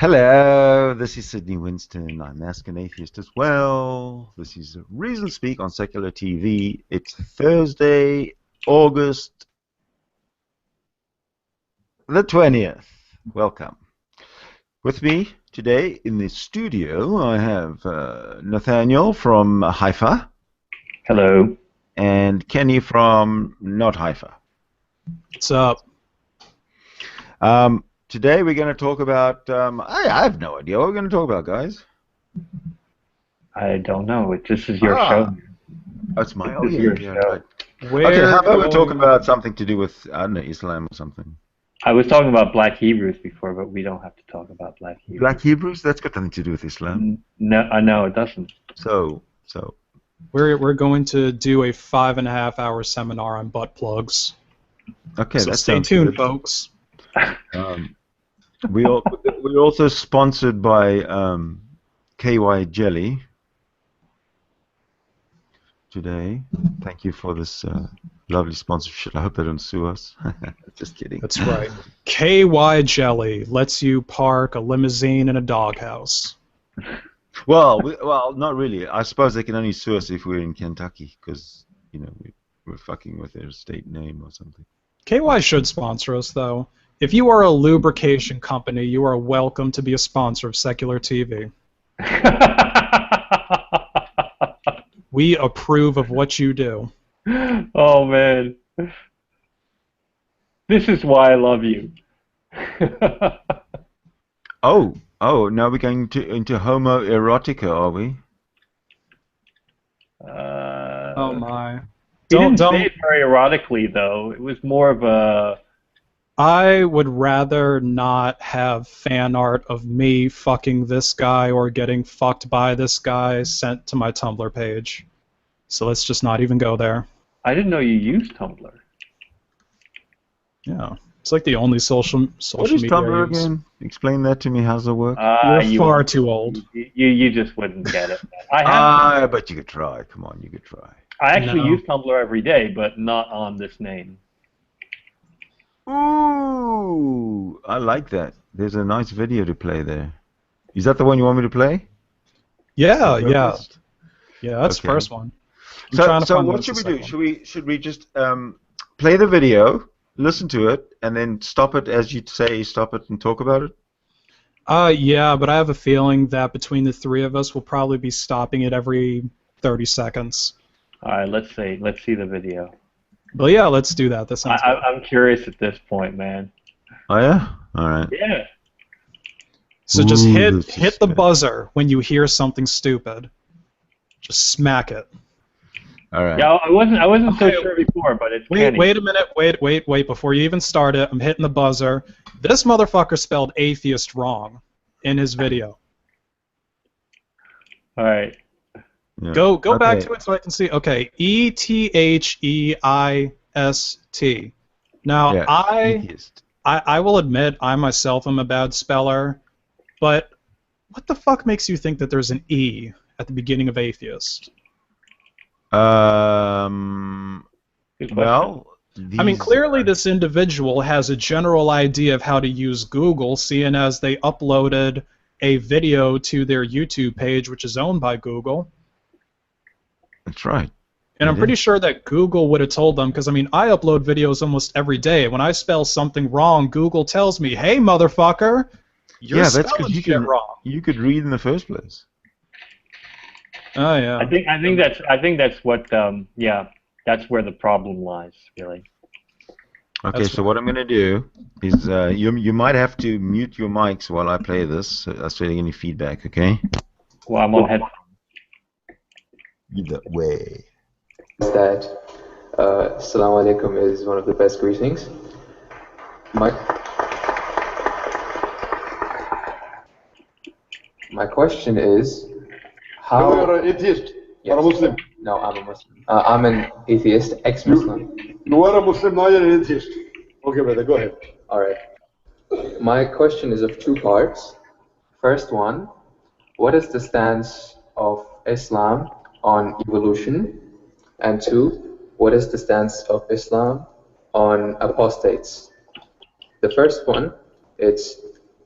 Hello, this is Sidney Winston. I'm Ask an Atheist as well. This is Reason Speak on Secular TV. It's Thursday, August the 20th. Welcome. With me today in the studio, I have Nathaniel from Haifa. Hello. And Kenny from not Haifa. What's up? Today we're going to talk about, I have no idea what we're going to talk about, guys. I don't know. This is your show. That's my This is your show. Okay, how about we talk about something to do with, I don't know, Islam or something? I was talking about Black Hebrews before, but we don't have to talk about Black Hebrews. Black Hebrews? That's got nothing to do with Islam. No, it doesn't. So. We're going to do a 5.5-hour seminar on butt plugs. Okay, so stay tuned, folks. We're also sponsored by KY Jelly today. Thank you for this lovely sponsorship. I hope they don't sue us. Just kidding. That's right. KY Jelly lets you park a limousine in a doghouse. Well, not really. I suppose they can only sue us if we're in Kentucky, because we're fucking with their state name or something. KY should sponsor us, though. If you are a lubrication company, you are welcome to be a sponsor of Secular TV. We approve of what you do. Oh, man. This is why I love you. Oh, now we're going into homoerotica, are we? Oh, my. He didn't say it very erotically, though. It was more of a... I would rather not have fan art of me fucking this guy or getting fucked by this guy sent to my Tumblr page. So let's just not even go there. I didn't know you used Tumblr. Yeah. It's like the only social media. What is Tumblr again? Explain that to me. How's it work? You're far too old. You just wouldn't get it. But you could try. Come on, you could try. I actually use Tumblr every day, but not on this name. Ooh, I like that. There's a nice video to play there. Is that the one you want me to play? Yeah. Yeah, that's the first one. So what should we do? Should we just play the video, listen to it, and then stop it as you say, stop it and talk about it? Yeah, but I have a feeling that between the three of us, we'll probably be stopping it every 30 seconds. All right, let's see the video. Well, yeah, let's do that. That sounds good. I'm curious at this point, man. Oh yeah? All right. Yeah. So just hit the buzzer when you hear something stupid. Just smack it. All right. Yeah, I wasn't so sure before, but it's Kenny. Wait a minute. Wait. Before you even start it, I'm hitting the buzzer. This motherfucker spelled atheist wrong in his video. All right. Yeah. Go back to it so I can see. Okay, ETHEIST. Now, yeah, I will admit I myself am a bad speller, but what the fuck makes you think that there's an E at the beginning of atheist? Well, I mean, clearly this individual has a general idea of how to use Google, seeing as they uploaded a video to their YouTube page, which is owned by Google. That's right. And I'm pretty sure that Google would have told them, because, I mean, I upload videos almost every day. When I spell something wrong, Google tells me, hey, motherfucker, you're spelling shit wrong. You could read in the first place. Oh, yeah. I think that's what, that's where the problem lies, really. Okay, so what I'm going to do is you might have to mute your mics while I play this, so you get any feedback, okay? Well, I'm on headphones. Either way. That Assalamu alaikum is one of the best greetings. My question is, how... You're an atheist? Yes. Or a Muslim? No, I'm a Muslim. I'm an atheist, ex-Muslim. You are a Muslim, now you're an atheist. Okay, brother, go ahead. Alright. My question is of two parts. First one, what is the stance of Islam on evolution? And two, what is the stance of Islam on apostates? The first one, it's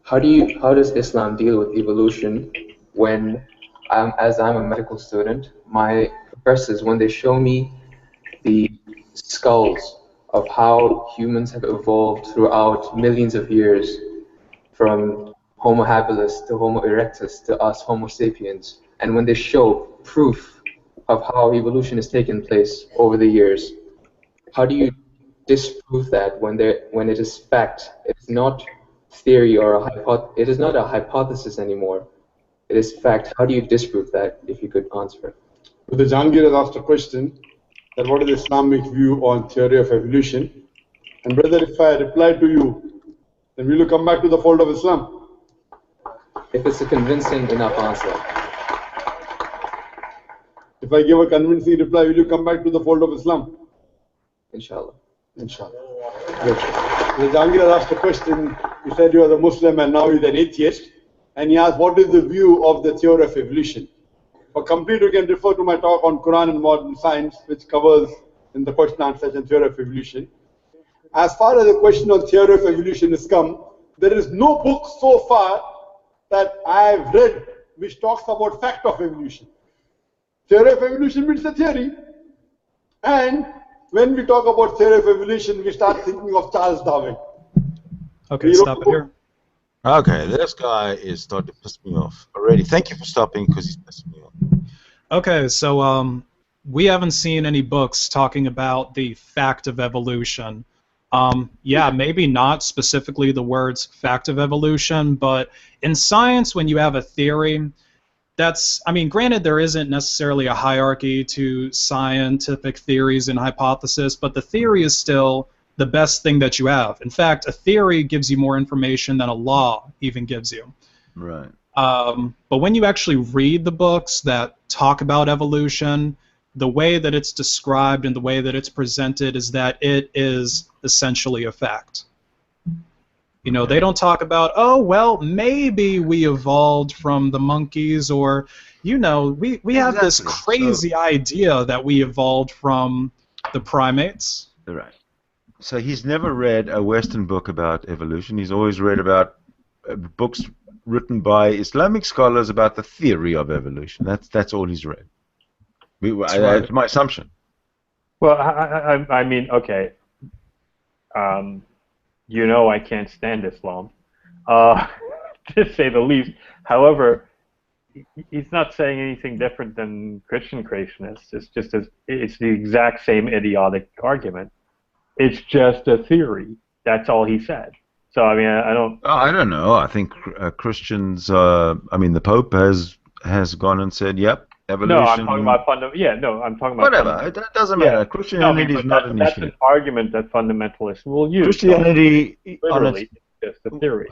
how does Islam deal with evolution when as I'm a medical student, my professors, when they show me the skulls of how humans have evolved throughout millions of years, from Homo habilis to Homo erectus to us Homo sapiens, and when they show proof of how evolution has taken place over the years, how do you disprove that when it is fact? It's not theory or it is not a hypothesis anymore. It is fact. How do you disprove that, if you could answer? Brother Jahangir has asked a question that what is the Islamic view on theory of evolution? And brother, if I reply to you, then will you come back to the fold of Islam? If it's a convincing enough answer. If I give a convincing reply, will you come back to the fold of Islam? Inshallah. Inshallah. Good. Brother Jahangir has asked a question. He said you are a Muslim and now he's an atheist. And he asked, what is the view of the theory of evolution? For complete, you can refer to my talk on Quran and modern science, which covers in the question and answer session theory of evolution. As far as the question on theory of evolution is come, there is no book so far that I have read which talks about fact of evolution. Theory of evolution means a theory. And when we talk about theory of evolution, we start thinking of Charles Darwin. Okay, stop it here. Okay, this guy is starting to piss me off already. Thank you for stopping, because he's pissing me off. Okay, so we haven't seen any books talking about the fact of evolution. Yeah, maybe not specifically the words fact of evolution, but in science, when you have a theory, that's, I mean, granted, there isn't necessarily a hierarchy to scientific theories and hypothesis, but the theory is still the best thing that you have. In fact, a theory gives you more information than a law even gives you. Right. But when you actually read the books that talk about evolution, the way that it's described and the way that it's presented is that it is essentially a fact. You know, they don't talk about, oh, well, maybe we evolved from the monkeys, or, you know, we have this crazy idea that we evolved from the primates. Right. So he's never read a Western book about evolution. He's always read about books written by Islamic scholars about the theory of evolution. That's all he's read. That's my assumption. Well, I mean, okay. You know, I can't stand Islam, to say the least. However, he's not saying anything different than Christian creationists. It's the exact same idiotic argument. It's just a theory. That's all he said. So I mean, I don't. Oh, I don't know. I think Christians. I mean, the Pope has gone and said, "Yep, evolution." No, I'm talking about Yeah, no, I'm talking about. Whatever. It doesn't matter. Christianity is not an issue. That's an argument that fundamentalists will use. Christianity, literally, it's just a theory.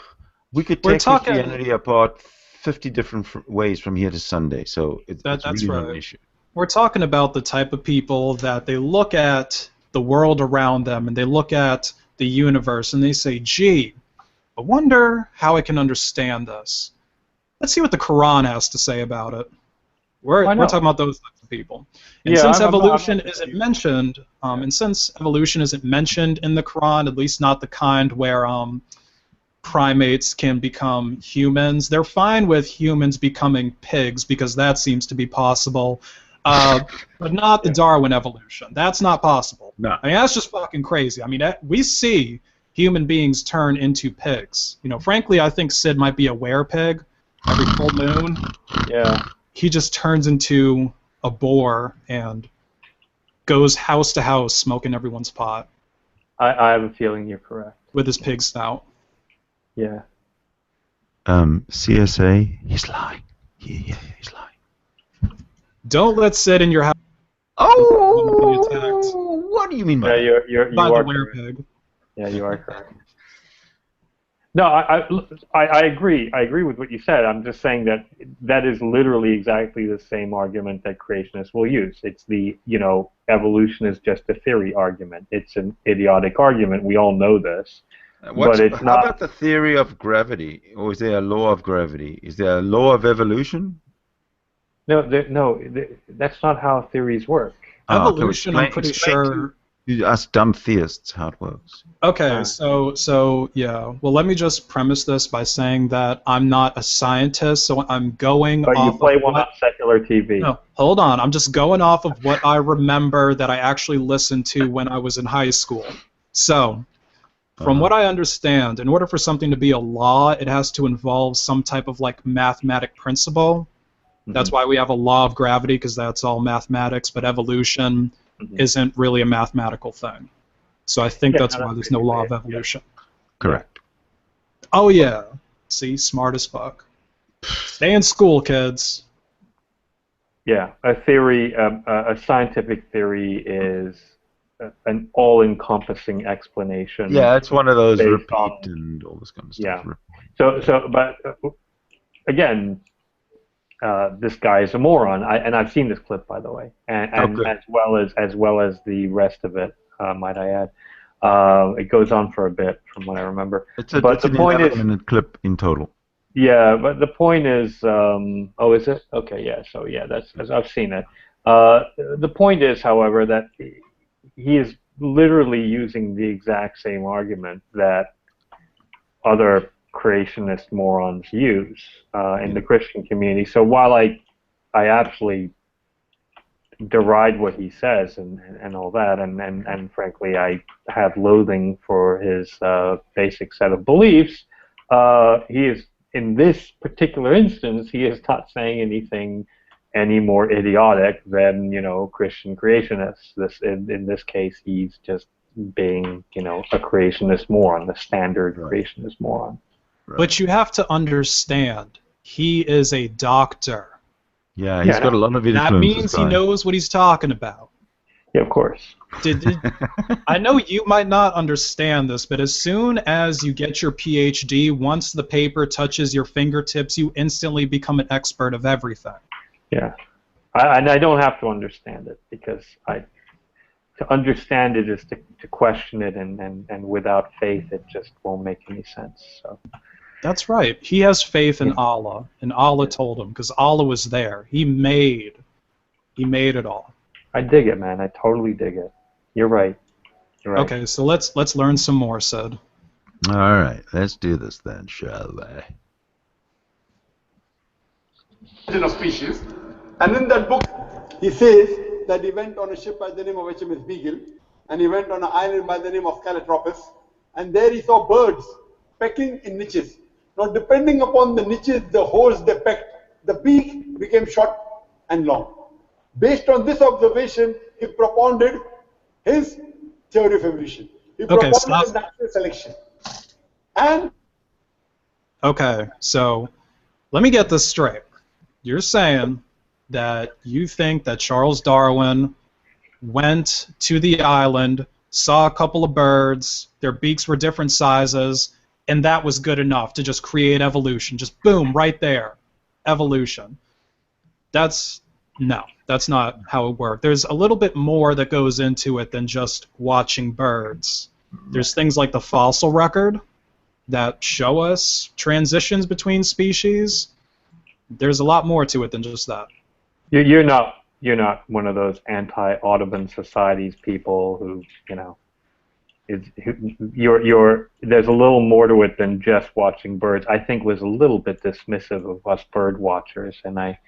We could take Christianity apart 50 different ways from here to Sunday. So that's really not an issue. We're talking about the type of people that they look at the world around them and they look at the universe and they say, gee, I wonder how I can understand this. Let's see what the Quran has to say about it. We're talking about those types of people. And since evolution isn't mentioned, and since evolution isn't mentioned in the Quran, at least not the kind where primates can become humans, they're fine with humans becoming pigs because that seems to be possible. But not the Darwin evolution. That's not possible. No. I mean, that's just fucking crazy. I mean, we see human beings turn into pigs. You know, frankly, I think Sid might be a werepig every full moon. Yeah. He just turns into a boar and goes house to house smoking everyone's pot. I have a feeling you're correct. With his pig snout. Yeah. CSA, he's lying. Yeah, he's lying. Don't let Sid in your house. Oh, what do you mean by that? You are correct. Yeah, you are correct. No, I agree. I agree with what you said. I'm just saying that is literally exactly the same argument that creationists will use. It's the, evolution is just a theory argument. It's an idiotic argument. We all know this. But it's how about the theory of gravity? Or is there a law of gravity? Is there a law of evolution? No, that's not how theories work. Evolution, I'm pretty sure, You ask dumb theists how it works. Okay, so yeah. Well, let me just premise this by saying that I'm not a scientist, so I'm going But off you play of one on secular TV. No, hold on. I'm just going off of what I remember that I actually listened to when I was in high school. So, from what I understand, in order for something to be a law, it has to involve some type of like mathematic principle. That's why we have a law of gravity, because that's all mathematics, but evolution isn't really a mathematical thing. So I think that's why there's no law of evolution. Correct. Oh yeah. See, smart as fuck. Stay in school, kids. Yeah, a theory, a scientific theory is an all-encompassing explanation. Yeah, it's one of those based repeat on- and all this kind of stuff. Yeah. But again, this guy is a moron, and I've seen this clip, by the way, and as well as the rest of it, might I add. It goes on for a bit, from what I remember. It's the an point 11-minute clip in total. Yeah, but the point is, oh, is it? Okay, yeah. So yeah, I've seen it. The point is, however, that he is literally using the exact same argument that other creationist morons use in the Christian community. So while I absolutely deride what he says and all that, and frankly I have loathing for his basic set of beliefs, he is, in this particular instance, he is not saying anything any more idiotic than, Christian creationists. In this case, he's just being, a creationist moron, the standard creationist moron. Right. But you have to understand, he is a doctor. Yeah, he's got a lot of influence. That means he knows what he's talking about. Yeah, of course. I know you might not understand this, but as soon as you get your PhD, once the paper touches your fingertips, you instantly become an expert of everything. Yeah, and I don't have to understand it, because to understand it is to question it, and without faith, it just won't make any sense. So. That's right. He has faith in Allah, and Allah told him, because Allah was there. He made it all. I dig it, man. I totally dig it. You're right. You're right. Okay, so let's learn some more, Sid. All right, let's do this then, shall we? Of species, and in that book, he says that he went on a ship by the name of HMS Beagle, and he went on an island by the name of Calotropis, and there he saw birds pecking in niches. Now, depending upon the niches, the holes they pecked, the beak became short and long. Based on this observation, he propounded his theory of evolution. He propounded natural selection. And okay, so let me get this straight. You're saying that you think that Charles Darwin went to the island, saw a couple of birds, their beaks were different sizes, and that was good enough to just create evolution. Just boom, right there. Evolution. No, that's not how it worked. There's a little bit more that goes into it than just watching birds. There's things like the fossil record that show us transitions between species. There's a lot more to it than just that. You're not one of those anti-Audubon societies people who, there's a little more to it than just watching birds. I think was a little bit dismissive of us bird watchers, and I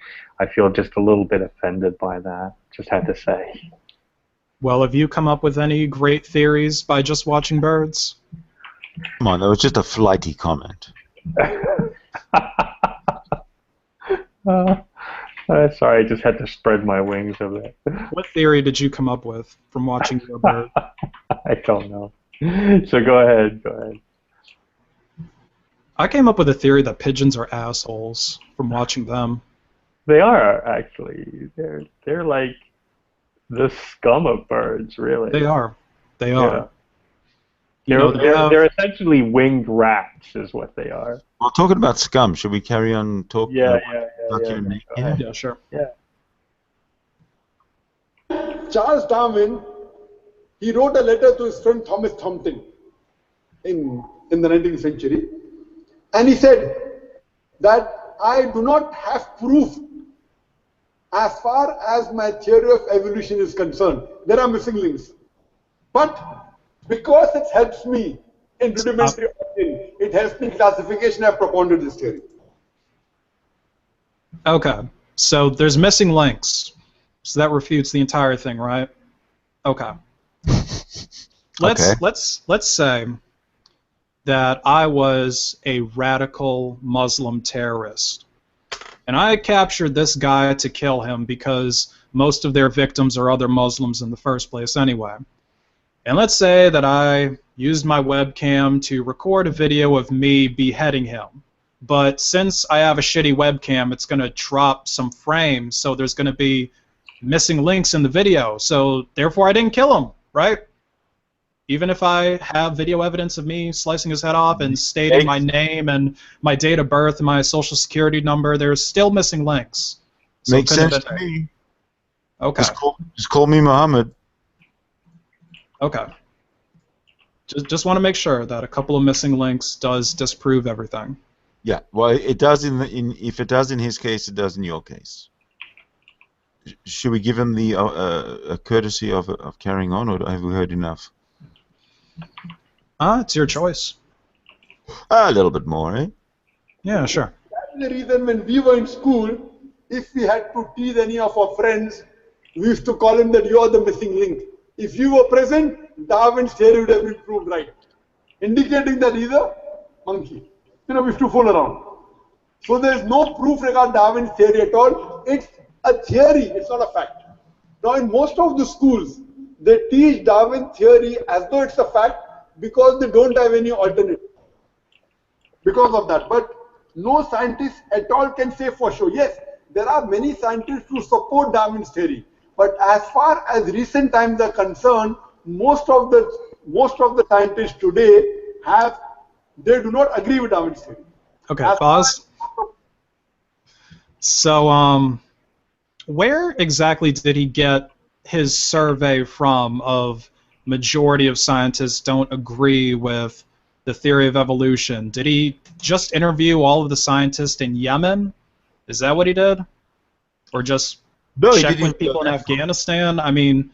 feel just a little bit offended by that. Just had to say. Well, have you come up with any great theories by just watching birds? Come on, that was just a flighty comment. Sorry, I just had to spread my wings a bit. What theory did you come up with from watching your bird? I don't know. So go ahead. I came up with a theory that pigeons are assholes from watching them. They are, actually. They're like the scum of birds, really. They are. Yeah. They're they're essentially winged rats, is what they are. Well, talking about scum, should we carry on talking? Yeah. Yeah, sure. Yeah. Charles Darwin, he wrote a letter to his friend Thomas Thompson in the 19th century, and he said that I do not have proof as far as my theory of evolution is concerned. There are missing links. But because it helps me in rudimentary origin, it helps me in classification, I've propounded this theory. Okay, so there's missing links, so that refutes the entire thing, right? Okay. Let's say that I was a radical Muslim terrorist, and I captured this guy to kill him because most of their victims are other Muslims in the first place anyway. And let's say that I used my webcam to record a video of me beheading him. But since I have a shitty webcam, it's going to drop some frames, so there's going to be missing links in the video. So therefore I didn't kill him, right? Even if I have video evidence of me slicing his head off and stating my name and my date of birth and my social security number, there's still missing links. So Makes sense to me. Okay. Just call me Muhammad. Okay. Just want to make sure that a couple of missing links does disprove everything. Yeah, well, it does if it does in his case, it does in your case. Should we give him the a courtesy of carrying on, or have we heard enough? It's your choice. A little bit more, eh? Yeah, sure. That's the reason when we were in school, if we had to tease any of our friends, we used to call him that you are the missing link. If you were present, Darwin's theory would have been proved right, indicating that he's a monkey. You know, we used to fool around. So there is no proof regarding Darwin's theory at all. It's a theory, it's not a fact. Now in most of the schools, they teach Darwin theory as though it's a fact because they don't have any alternative. Because of that. But no scientist at all can say for sure. Yes, there are many scientists who support Darwin's theory. But as far as recent times are concerned, most of the scientists today they do not agree with Darwin's theory. Okay, pause. So, where exactly did he get his survey from of majority of scientists don't agree with the theory of evolution? Did he just interview all of the scientists in Yemen? Is that what he did? Or just check with people in Afghanistan? I mean,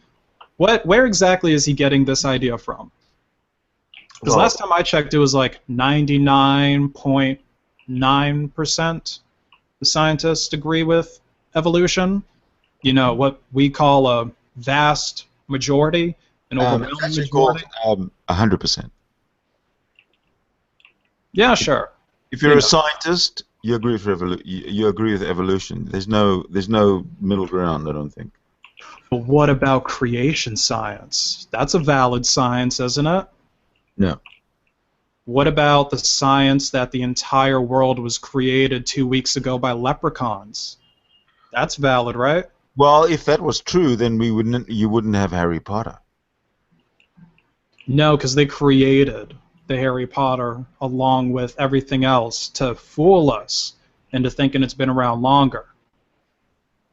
where exactly is he getting this idea from? Because last time I checked, it was like 99.9% the scientists agree with evolution. You know, what we call a vast majority, an overwhelming majority. 100%. Yeah, sure. If you're a scientist, you agree with evolution. There's no middle ground, I don't think. But what about creation science? That's a valid science, isn't it? No. What about the science that the entire world was created 2 weeks ago by leprechauns? That's valid, right? Well, if that was true, then you wouldn't have Harry Potter. No, because they created the Harry Potter along with everything else to fool us into thinking it's been around longer.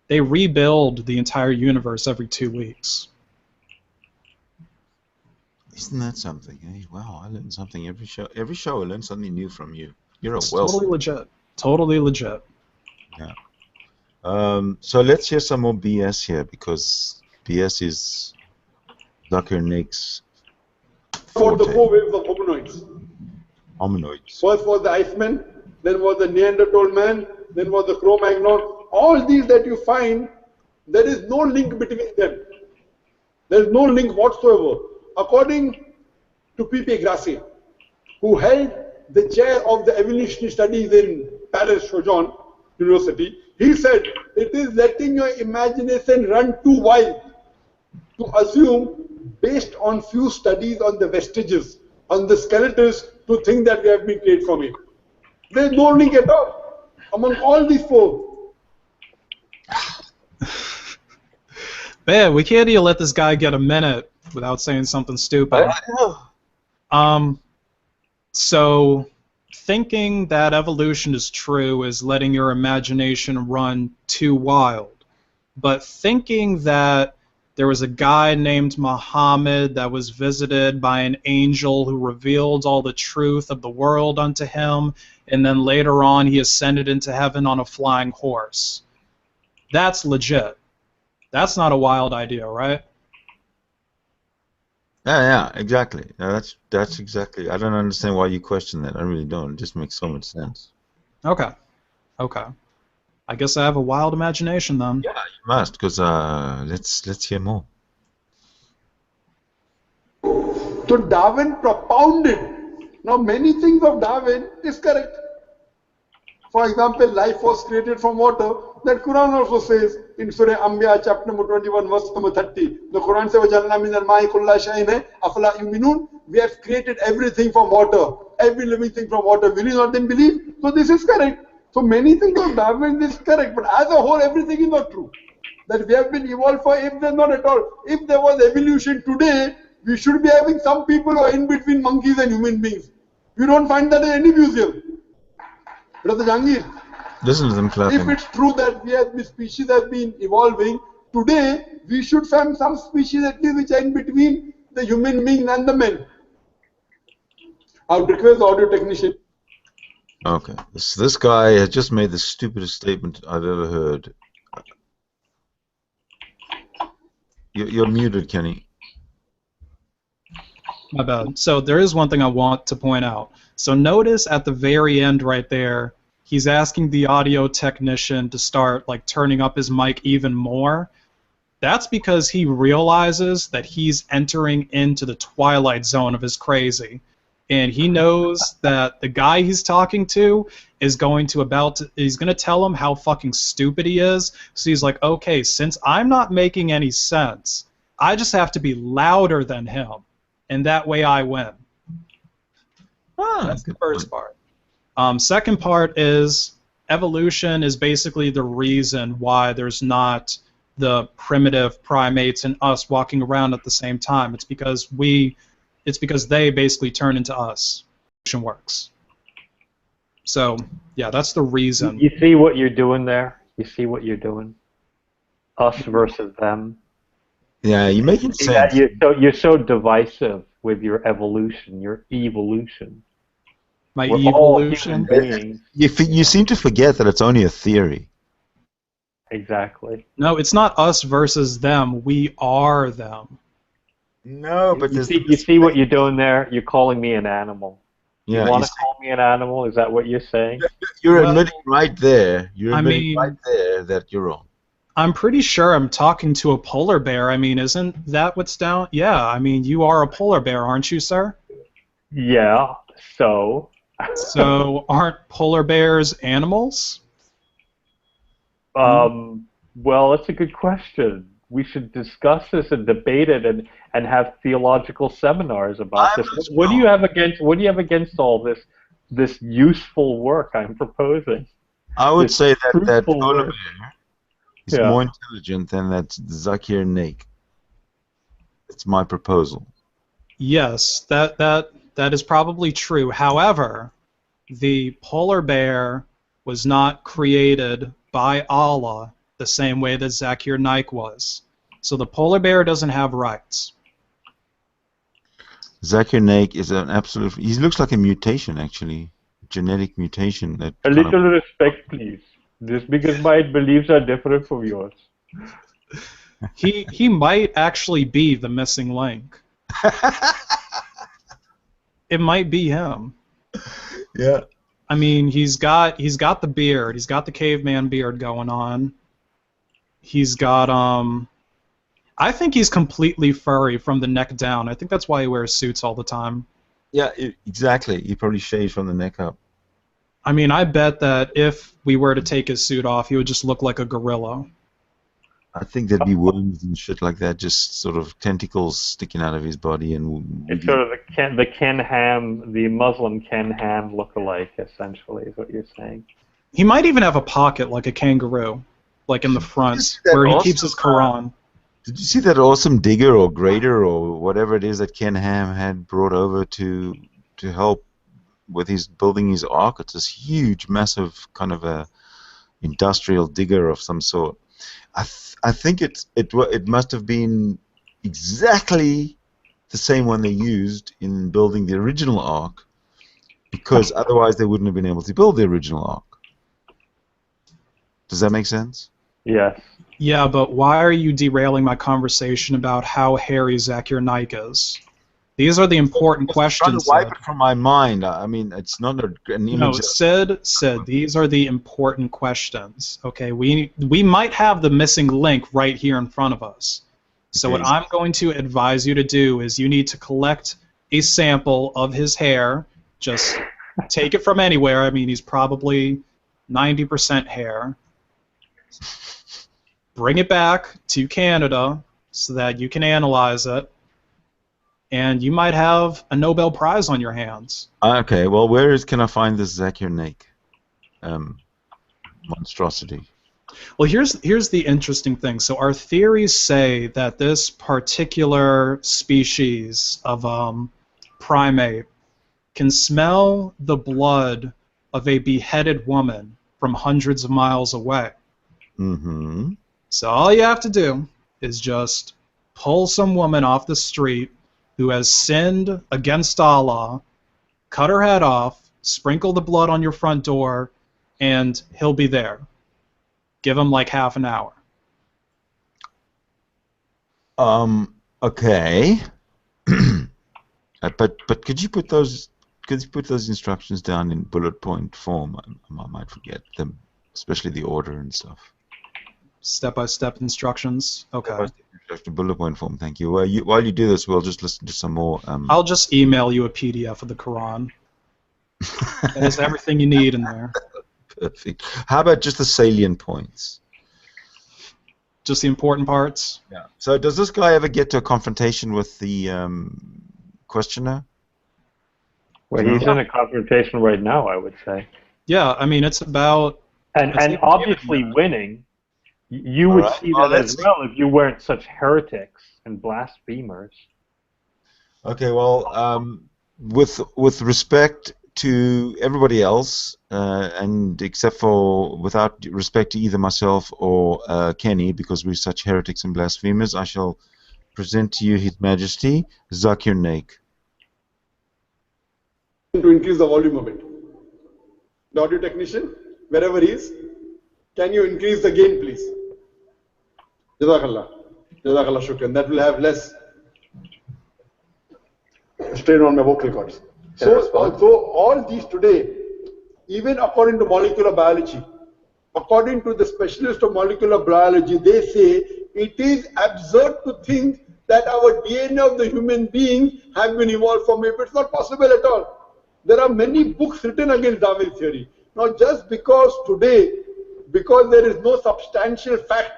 They rebuild the entire universe every 2 weeks. Isn't that something? Eh? Wow, I learn something every show. Every show I learn something new from you. You're a wealth. Totally legit. Totally legit. Yeah. So let's hear some more BS here, because BS is Dr. Nick's. For the 4 waves of hominoids. Hominoids. First was the Iceman, then was the Neanderthal man, then was the Cro-Magnon. All these that you find, there is no link between them. There is no link whatsoever. According to P.P. Grassi, who held the chair of the evolutionary studies in Paris Sorbonne University, he said, it is letting your imagination run too wild to assume, based on few studies on the vestiges, on the skeletons, to think that we have been created from it. There is no link at all among all these 4. Man, we can't even let this guy get a minute without saying something stupid. So, thinking that evolution is true is letting your imagination run too wild. But thinking that there was a guy named Muhammad that was visited by an angel who revealed all the truth of the world unto him, and then later on he ascended into heaven on a flying horse. That's legit. That's not a wild idea, right? Yeah, exactly. No, that's exactly. I don't understand why you question that. I really don't. It just makes so much sense. Okay. Okay. I guess I have a wild imagination then. Yeah, you must, because let's hear more. So Darwin propounded. Now many things of Darwin is correct. For example, life was created from water. That Quran also says in Surah Anbiya chapter number 21 verse number 30. The Quran says, وَجَعَلْنَا مِنَ الْمَاءِ كُلَّ شَيْءٍ أَفَلَا يُؤْمِنُونَ. We have created everything from water. Every living thing from water. Will you not then believe? So this is correct. So many things of Darwin is correct. But as a whole, everything is not true. That we have been evolved for if there's not at all. If there was evolution today, we should be having some people who are in between monkeys and human beings. You don't find that in any museum. Brother Jangir, Listen to them clapping. if it's true that this species has been evolving, today we should find some species at least which are in between the human being and the men. I would request the audio technician. Okay, this guy has just made the stupidest statement I've ever heard. You're muted, Kenny. My bad. So there is one thing I want to point out. So notice at the very end right there, he's asking the audio technician to start like turning up his mic even more. That's because he realizes that he's entering into the twilight zone of his crazy. And he knows that the guy he's talking to is going to tell him how fucking stupid he is. So he's like, okay, since I'm not making any sense, I just have to be louder than him. And that way I win. That's the first part. Second part is evolution is basically the reason why there's not the primitive primates and us walking around at the same time. It's because they basically turn into us. Evolution works. So yeah, that's the reason. You see what you're doing there? You see what you're doing? Us versus them. Yeah, you're making sense. You're so divisive with your evolution, your evolution. My We're evolution. all human beings. You seem to forget that it's only a theory. Exactly. No, it's not us versus them. We are them. No, but you see what you're doing there? You're calling me an animal. Yeah, you want to call me an animal? Is that what you're saying? You're admitting right there. You're admitting mean, right there that you're wrong. I'm pretty sure I'm talking to a polar bear. I mean, isn't that what's down? Yeah, I mean, you are a polar bear, aren't you, sir? Yeah, so? So, aren't polar bears animals? Well, that's a good question. We should discuss this and debate it and have theological seminars about this. What do you have against all this useful work I'm proposing? I would say that polar bear is Yeah. more intelligent than that Zakir Naik. That's my proposal. Yes, that is probably true. However, the polar bear was not created by Allah the same way that Zakir Naik was. So the polar bear doesn't have rights. Zakir Naik is an absolute... He looks like a mutation, actually. Genetic mutation. That A little respect, please. Just because my beliefs are different from yours. He might actually be the missing link. It might be him. Yeah. I mean, he's got the beard. He's got the caveman beard going on. He's got I think he's completely furry from the neck down. I think that's why he wears suits all the time. Yeah, exactly. He probably shaves from the neck up. I mean, I bet that if we were to take his suit off, he would just look like a gorilla. I think there'd be worms and shit like that, just sort of tentacles sticking out of his body, and It's sort of the Ken Ham, the Muslim Ken Ham look-alike, essentially, is what you're saying. He might even have a pocket like a kangaroo, like in the front, where he keeps his Quran. Did you see that awesome digger or grader or whatever it is that Ken Ham had brought over to help with his building his ark? It's this huge, massive kind of a industrial digger of some sort. I think it must have been exactly the same one they used in building the original ark, because otherwise they wouldn't have been able to build the original ark. Does that make sense? Yes. Yeah, but why are you derailing my conversation about how hairy Zakir Naik is? These are the important I'm trying questions. to wipe it from my mind. I mean, it's not an image. No, Sid said these are the important questions. Okay, we might have the missing link right here in front of us. So Okay. what I'm going to advise you to do is you need to collect a sample of his hair. Just take it from anywhere. I mean, he's probably 90% hair. Bring it back to Canada so that you can analyze it. And you might have a Nobel Prize on your hands. Okay, well, can I find this Zakir Naik monstrosity? Well, here's the interesting thing. So our theories say that this particular species of primate can smell the blood of a beheaded woman from hundreds of miles away. Mm-hmm. So all you have to do is just pull some woman off the street who has sinned against Allah, cut her head off, sprinkle the blood on your front door, and he'll be there. Give him like half an hour. Okay. But could you put those instructions down in bullet point form? I might forget them, especially the order and stuff. Step-by-step instructions. Okay. Bullet point form. Thank you. While you do this, we'll just listen to some more. I'll just email you a PDF of the Quran. It has everything you need in there. Perfect. How about just the salient points? Just the important parts? Yeah. So does this guy ever get to a confrontation with the questioner? Well, he's in a confrontation right now, I would say. Yeah, I mean, it's about... And obviously winning. You would see that as well if you weren't such heretics and blasphemers. Okay, well, with respect to everybody else, and except for without respect to either myself or Kenny, because we're such heretics and blasphemers, I shall present to you His Majesty Zakir Naik. To increase the volume of it. The audio technician, wherever he is, can you increase the gain, please? Jazakallah. Jazakallah shukran. That will have less strain on my vocal cords. So all these today, even according to molecular biology, according to the specialist of molecular biology, they say it is absurd to think that our DNA of the human being have been evolved from it. It's not possible at all. There are many books written against Darwin's theory. Now, just because today, because there is no substantial fact,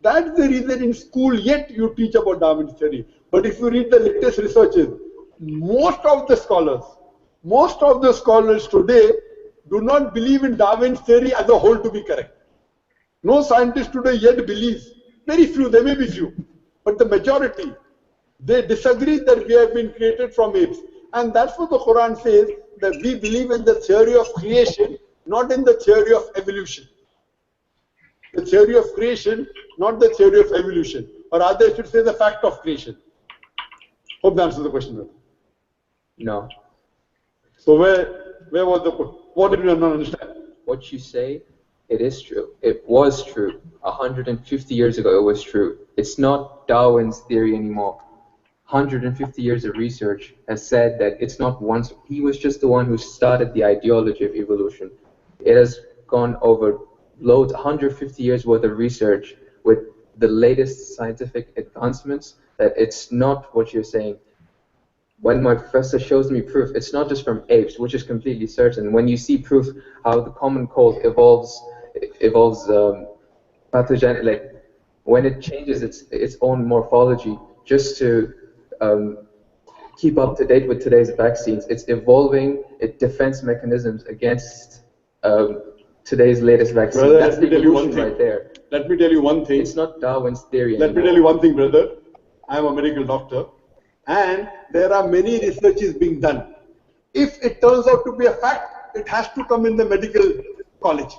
that's the reason in school yet you teach about Darwin's theory. But if you read the latest researches, most of the scholars today do not believe in Darwin's theory as a whole to be correct. No scientist today yet believes. Very few, there may be few. But the majority, they disagree that we have been created from apes. And that's what the Quran says, that we believe in the theory of creation, not in the theory of evolution. The theory of creation, not the theory of evolution. Or rather, I should say the fact of creation. Hope that answers the question. No. So where was the point? What did we not understand? What you say, it is true. It was true. 150 years ago, it was true. It's not Darwin's theory anymore. 150 years of research has said that it's not once. He was just the one who started the ideology of evolution. It has gone over loads, 150 years worth of research with the latest scientific advancements, that it's not what you're saying. When my professor shows me proof, it's not just from apes, which is completely certain. When you see proof how the common cold evolves pathogen, like when it changes its own morphology, just to keep up to date with today's vaccines, it's evolving its defense mechanisms against today's latest vaccine. Brother, that's the evolution right there. Let me tell you one thing. It's not Darwin's theory Let me tell you one thing, brother. I am a medical doctor, and there are many researches being done. If it turns out to be a fact, it has to come in the medical college.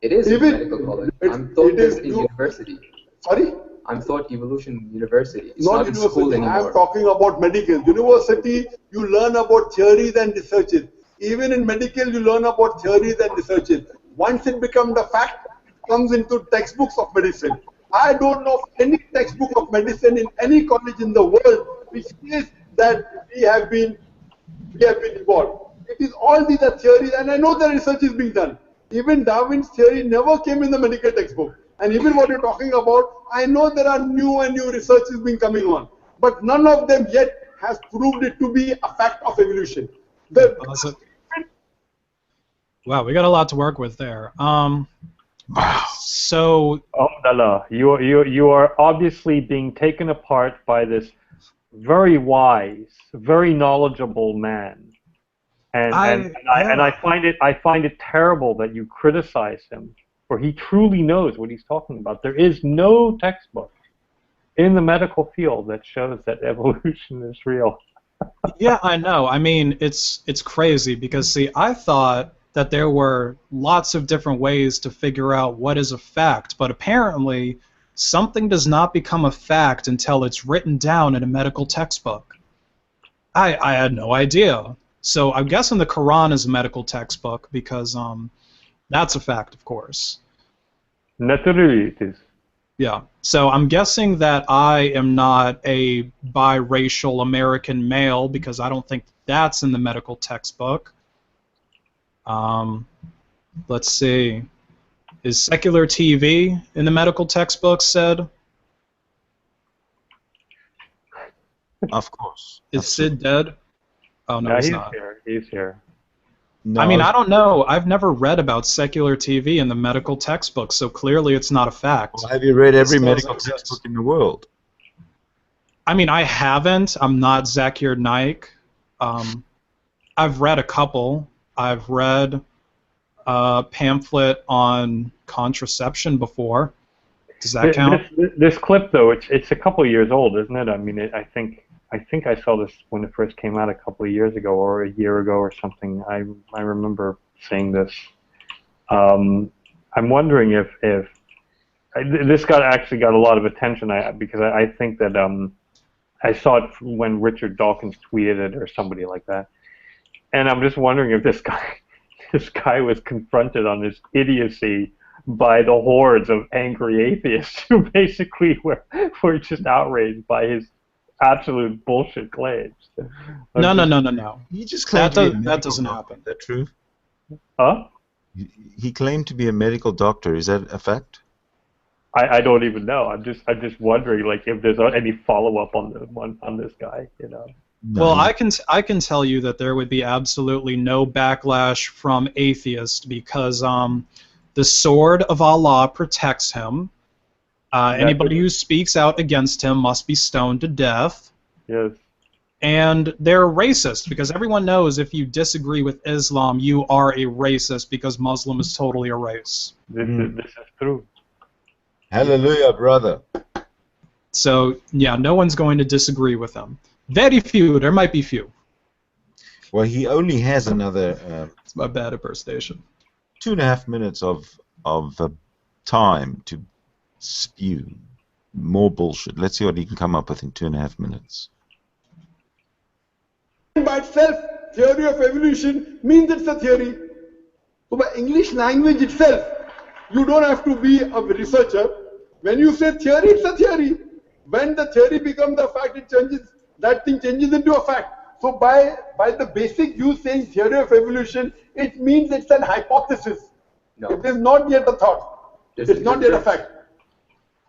It is in medical college. I'm taught this in university. Sorry? I'm taught evolution university. It's not in school university. anymore. I'm talking about medical. University, you learn about theories and researches. Even in medical, you learn about theories and researches. Once it becomes a fact, it comes into textbooks of medicine. I don't know of any textbook of medicine in any college in the world which says that we have been evolved. It is all these are theories, and I know that research is being done. Even Darwin's theory never came in the medical textbook. And even what you're talking about, I know there are new and new research is being coming on. But none of them yet has proved it to be a fact of evolution. Wow, we got a lot to work with there. So... Oh, you are obviously being taken apart by this very wise, very knowledgeable man. And I find it terrible that you criticize him, for he truly knows what he's talking about. There is no textbook in the medical field that shows that evolution is real. Yeah, I know. I mean, it's crazy because, see, I thought that there were lots of different ways to figure out what is a fact, but apparently something does not become a fact until it's written down in a medical textbook. I had no idea. So I'm guessing the Quran is a medical textbook because that's a fact, of course. Naturally it is. Yeah. So I'm guessing that I am not a biracial American male because I don't think that's in the medical textbook. Let's see. Is secular TV in the medical textbook said? Of course. Is Sid dead? Oh, no, he's not. He's here. No, I mean, I don't know. I've never read about secular TV in the medical textbook, so clearly it's not a fact. Well, have you read every medical textbook in the world? I mean, I haven't. I'm not Zakir Naik. I've read a couple. I've read a pamphlet on contraception before. Does that count? This clip, though, it's a couple of years old, isn't it? I mean, I think I saw this when it first came out a couple of years ago or a year ago or something. I remember seeing this. I'm wondering if this actually got a lot of attention because I think that I saw it when Richard Dawkins tweeted it or somebody like that, and I'm just wondering if this guy was confronted on his idiocy by the hordes of angry atheists who basically were just outraged by his absolute bullshit claims. No. He just claimed that doesn't happen. Is that true? Huh? He claimed to be a medical doctor. Is that a fact? I don't even know. I'm just wondering, like, if there's any follow up on this guy, you know. No. Well, I can tell you that there would be absolutely no backlash from atheists because the sword of Allah protects him. Anybody who speaks out against him must be stoned to death. Yes. And they're racist because everyone knows if you disagree with Islam, you are a racist because Muslim is totally a race. This is true. Hallelujah, brother. So, yeah, no one's going to disagree with him. Very few. There might be few. Well, he only has another... It's my bad impersonation. 2.5 minutes of time to spew more bullshit. Let's see what he can come up with in 2.5 minutes. By itself, theory of evolution means it's a theory. So by English language itself, you don't have to be a researcher. When you say theory, it's a theory. When the theory becomes a fact, it changes. That thing changes into a fact. So by the basic you saying theory of evolution, it means it's an hypothesis. No. It is not yet a thought. It's not yet a fact.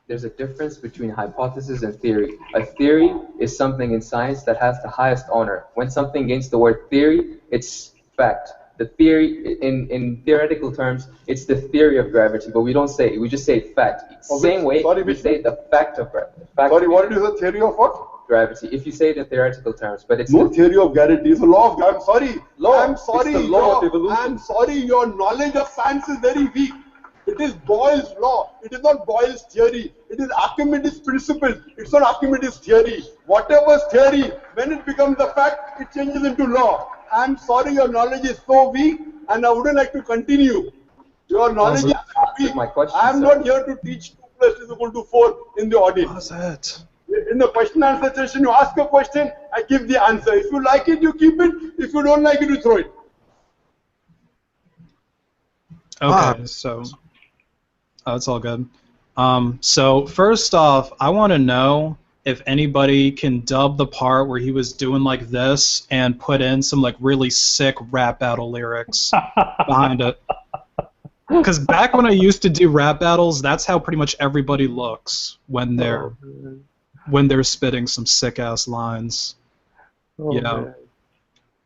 There's a difference between hypothesis and theory. A theory is something in science that has the highest honor. When something gains the word theory, it's fact. The theory, in theoretical terms, it's the theory of gravity, but we don't say it. We just say fact. Same way we say the fact of gravity. Sorry, what is the theory of what? Gravity. If you say it in theoretical terms, but it's no theory of gravity. It's a law of gravity. I'm sorry. Law. I'm sorry. It's the law of evolution. I'm sorry. Your knowledge of science is very weak. It is Boyle's law. It is not Boyle's theory. It is Archimedes' principle. It's not Archimedes' theory. Whatever's theory, when it becomes a fact, it changes into law. I'm sorry, your knowledge is so weak, and I wouldn't like to continue. Your knowledge is so weak. My question, I'm not here to teach 2 + 2 = 4 in the audience. What's that? In the question answer session, you ask a question, I give the answer. If you like it, you keep it. If you don't like it, you throw it. Okay, so it's all good. So first off, I want to know if anybody can dub the part where he was doing like this and put in some like really sick rap battle lyrics behind it. Because back when I used to do rap battles, that's how pretty much everybody looks when they're spitting some sick ass lines. Yeah. Man.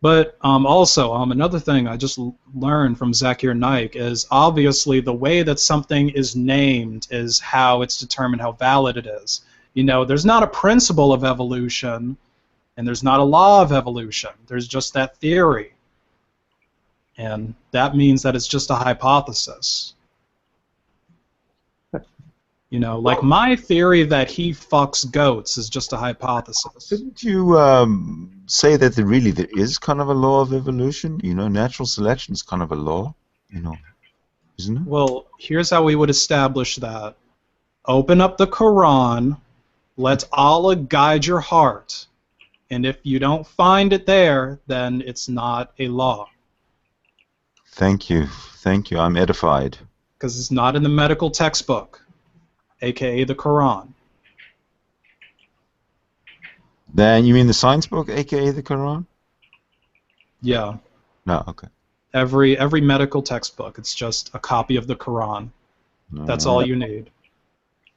But also, another thing I just learned from Zakir Naik is obviously the way that something is named is how it's determined how valid it is. You know, there's not a principle of evolution, and there's not a law of evolution. There's just that theory. And that means that it's just a hypothesis. You know, like my theory that he fucks goats is just a hypothesis. Didn't you say that there is kind of a law of evolution? You know, natural selection is kind of a law, you know, isn't it? Well, here's how we would establish that. Open up the Quran, let Allah guide your heart, and if you don't find it there, then it's not a law. Thank you. Thank you. I'm edified. Because it's not in the medical textbook, aka the Quran. Then you mean the science book, aka the Quran? Yeah. No, okay. Every medical textbook, it's just a copy of the Quran. That's all you need.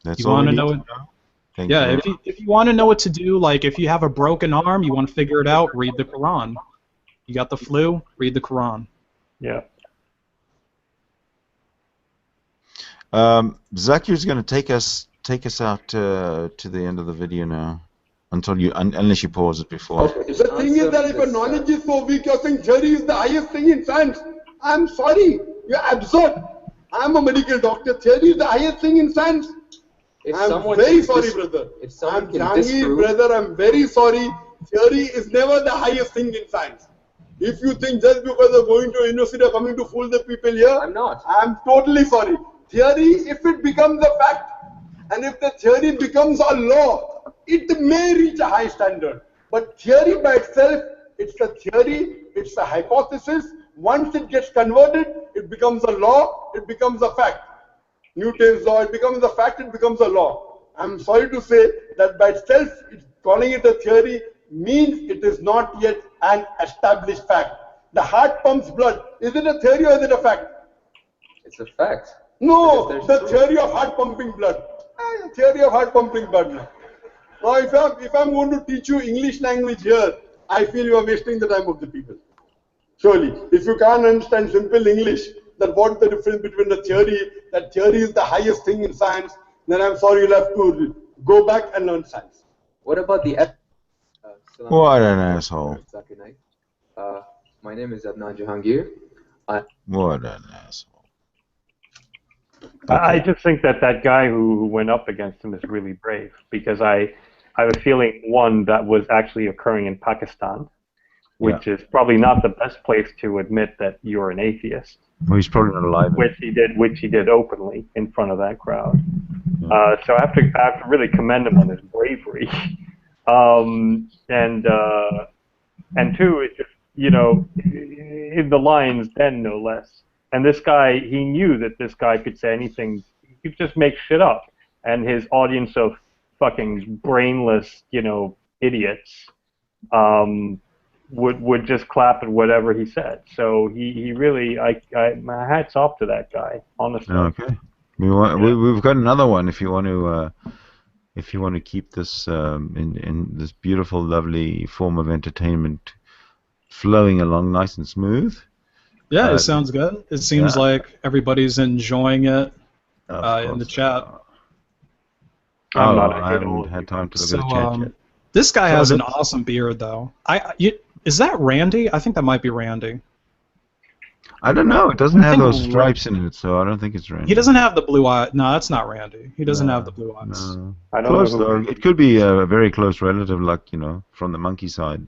That's you all want we to need know to it? know? Thank Yeah, you. if you want to know what to do, like if you have a broken arm, you want to figure it out, read the Quran. You got the flu, read the Quran. Yeah. Zakir's going to take us out to the end of the video now, unless you pause it before. Okay. The thing is that if your knowledge is so weak, you're saying theory is the highest thing in science. I'm sorry, you're absurd. I'm a medical doctor. Theory is the highest thing in science. I'm very sorry, brother. I'm Jahangir, brother. I'm very sorry. Theory is never the highest thing in science. If you think just because of going to university or coming to fool the people here, I'm not. I'm totally sorry. Theory, if it becomes a fact, and if the theory becomes a law, it may reach a high standard. But theory by itself, it's a theory, it's a hypothesis. Once it gets converted, it becomes a law, it becomes a fact. Newton's law, it becomes a fact, it becomes a law. I'm sorry to say that by itself, calling it a theory means it is not yet an established fact. The heart pumps blood. Is it a theory or is it a fact? It's a fact. No, the theory of heart pumping blood. Theory of heart pumping blood. Now, if I'm going to teach you English language here, I feel you are wasting the time of the people. Surely, if you can't understand simple English, then what's the difference between the theory, that theory is the highest thing in science, then I'm sorry, you'll have to go back and learn science. What about the What an asshole. My name is Adnan Jahangir. What an asshole. I just think that guy who went up against him is really brave, because I have a feeling, one, that was actually occurring in Pakistan, which is probably not the best place to admit that you're an atheist. Well, he's probably not alive. Which he did openly in front of that crowd. So I have to really commend him on his bravery. And two, it's just, you know, in the lines then no less. And this guy, he knew that this guy could say anything. He could just make shit up. And his audience of fucking brainless, you know, idiots would just clap at whatever he said. So he really, my hat's off to that guy, honestly. Okay. We've got another one if you want to keep this in this beautiful, lovely form of entertainment flowing along nice and smooth. Yeah, it sounds good. It seems like everybody's enjoying it in the chat. I haven't had time to look at the chat yet. This guy has an awesome beard, though. Is that Randy? I think that might be Randy. I don't know. It doesn't have those stripes in it, so I don't think it's Randy. He doesn't have the blue eye. No, that's not Randy. He doesn't have the blue eyes. No. I don't Close, know though. It could be a very close relative, like, you know, from the monkey side.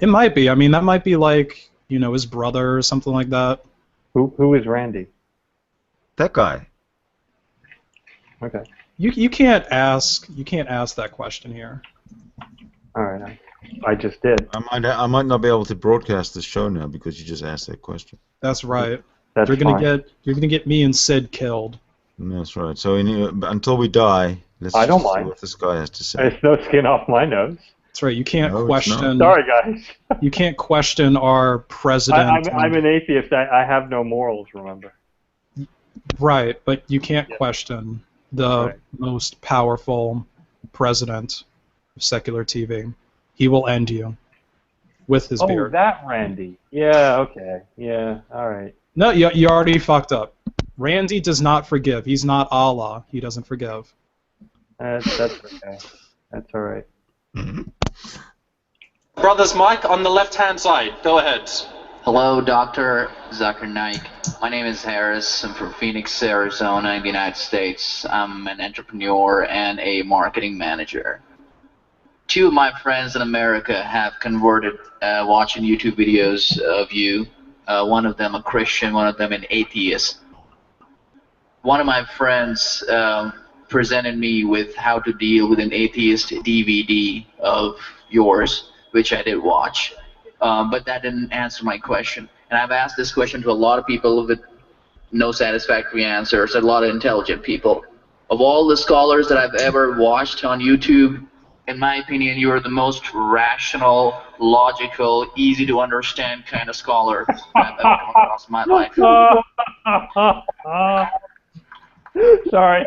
It might be. I mean, that might be like, you know, his brother or something like that. Who is Randy? That guy. Okay. You can't ask that question here. All right. I just did. I might not be able to broadcast this show now because you just asked that question. That's right. You're gonna get me and Sid killed. That's right. So until we die, Let's I don't just see mind. what this guy has to say. There's no skin off my nose. That's right. You can't No, it's question. Sorry, guys. You can't question our president. I'm an atheist. I have no morals, remember. Right, but you can't question the most powerful president of secular TV. He will end you with his beard. Oh, that Randy. Yeah, okay. Yeah, all right. No, you already fucked up. Randy does not forgive. He's not Allah. He doesn't forgive. That's okay. That's all right. Brothers Mike, on the left-hand side. Go ahead. Hello, Dr. Zucker Naik. My name is Harris. I'm from Phoenix, Arizona, in the United States. I'm an entrepreneur and a marketing manager. Two of my friends in America have converted watching YouTube videos of you. One of them a Christian, one of them an atheist. One of my friends presented me with how to deal with an atheist DVD of yours, which I did watch. But that didn't answer my question. And I've asked this question to a lot of people with no satisfactory answers, a lot of intelligent people. Of all the scholars that I've ever watched on YouTube, in my opinion, you are the most rational, logical, easy to understand kind of scholar I've ever come across in my life. Sorry.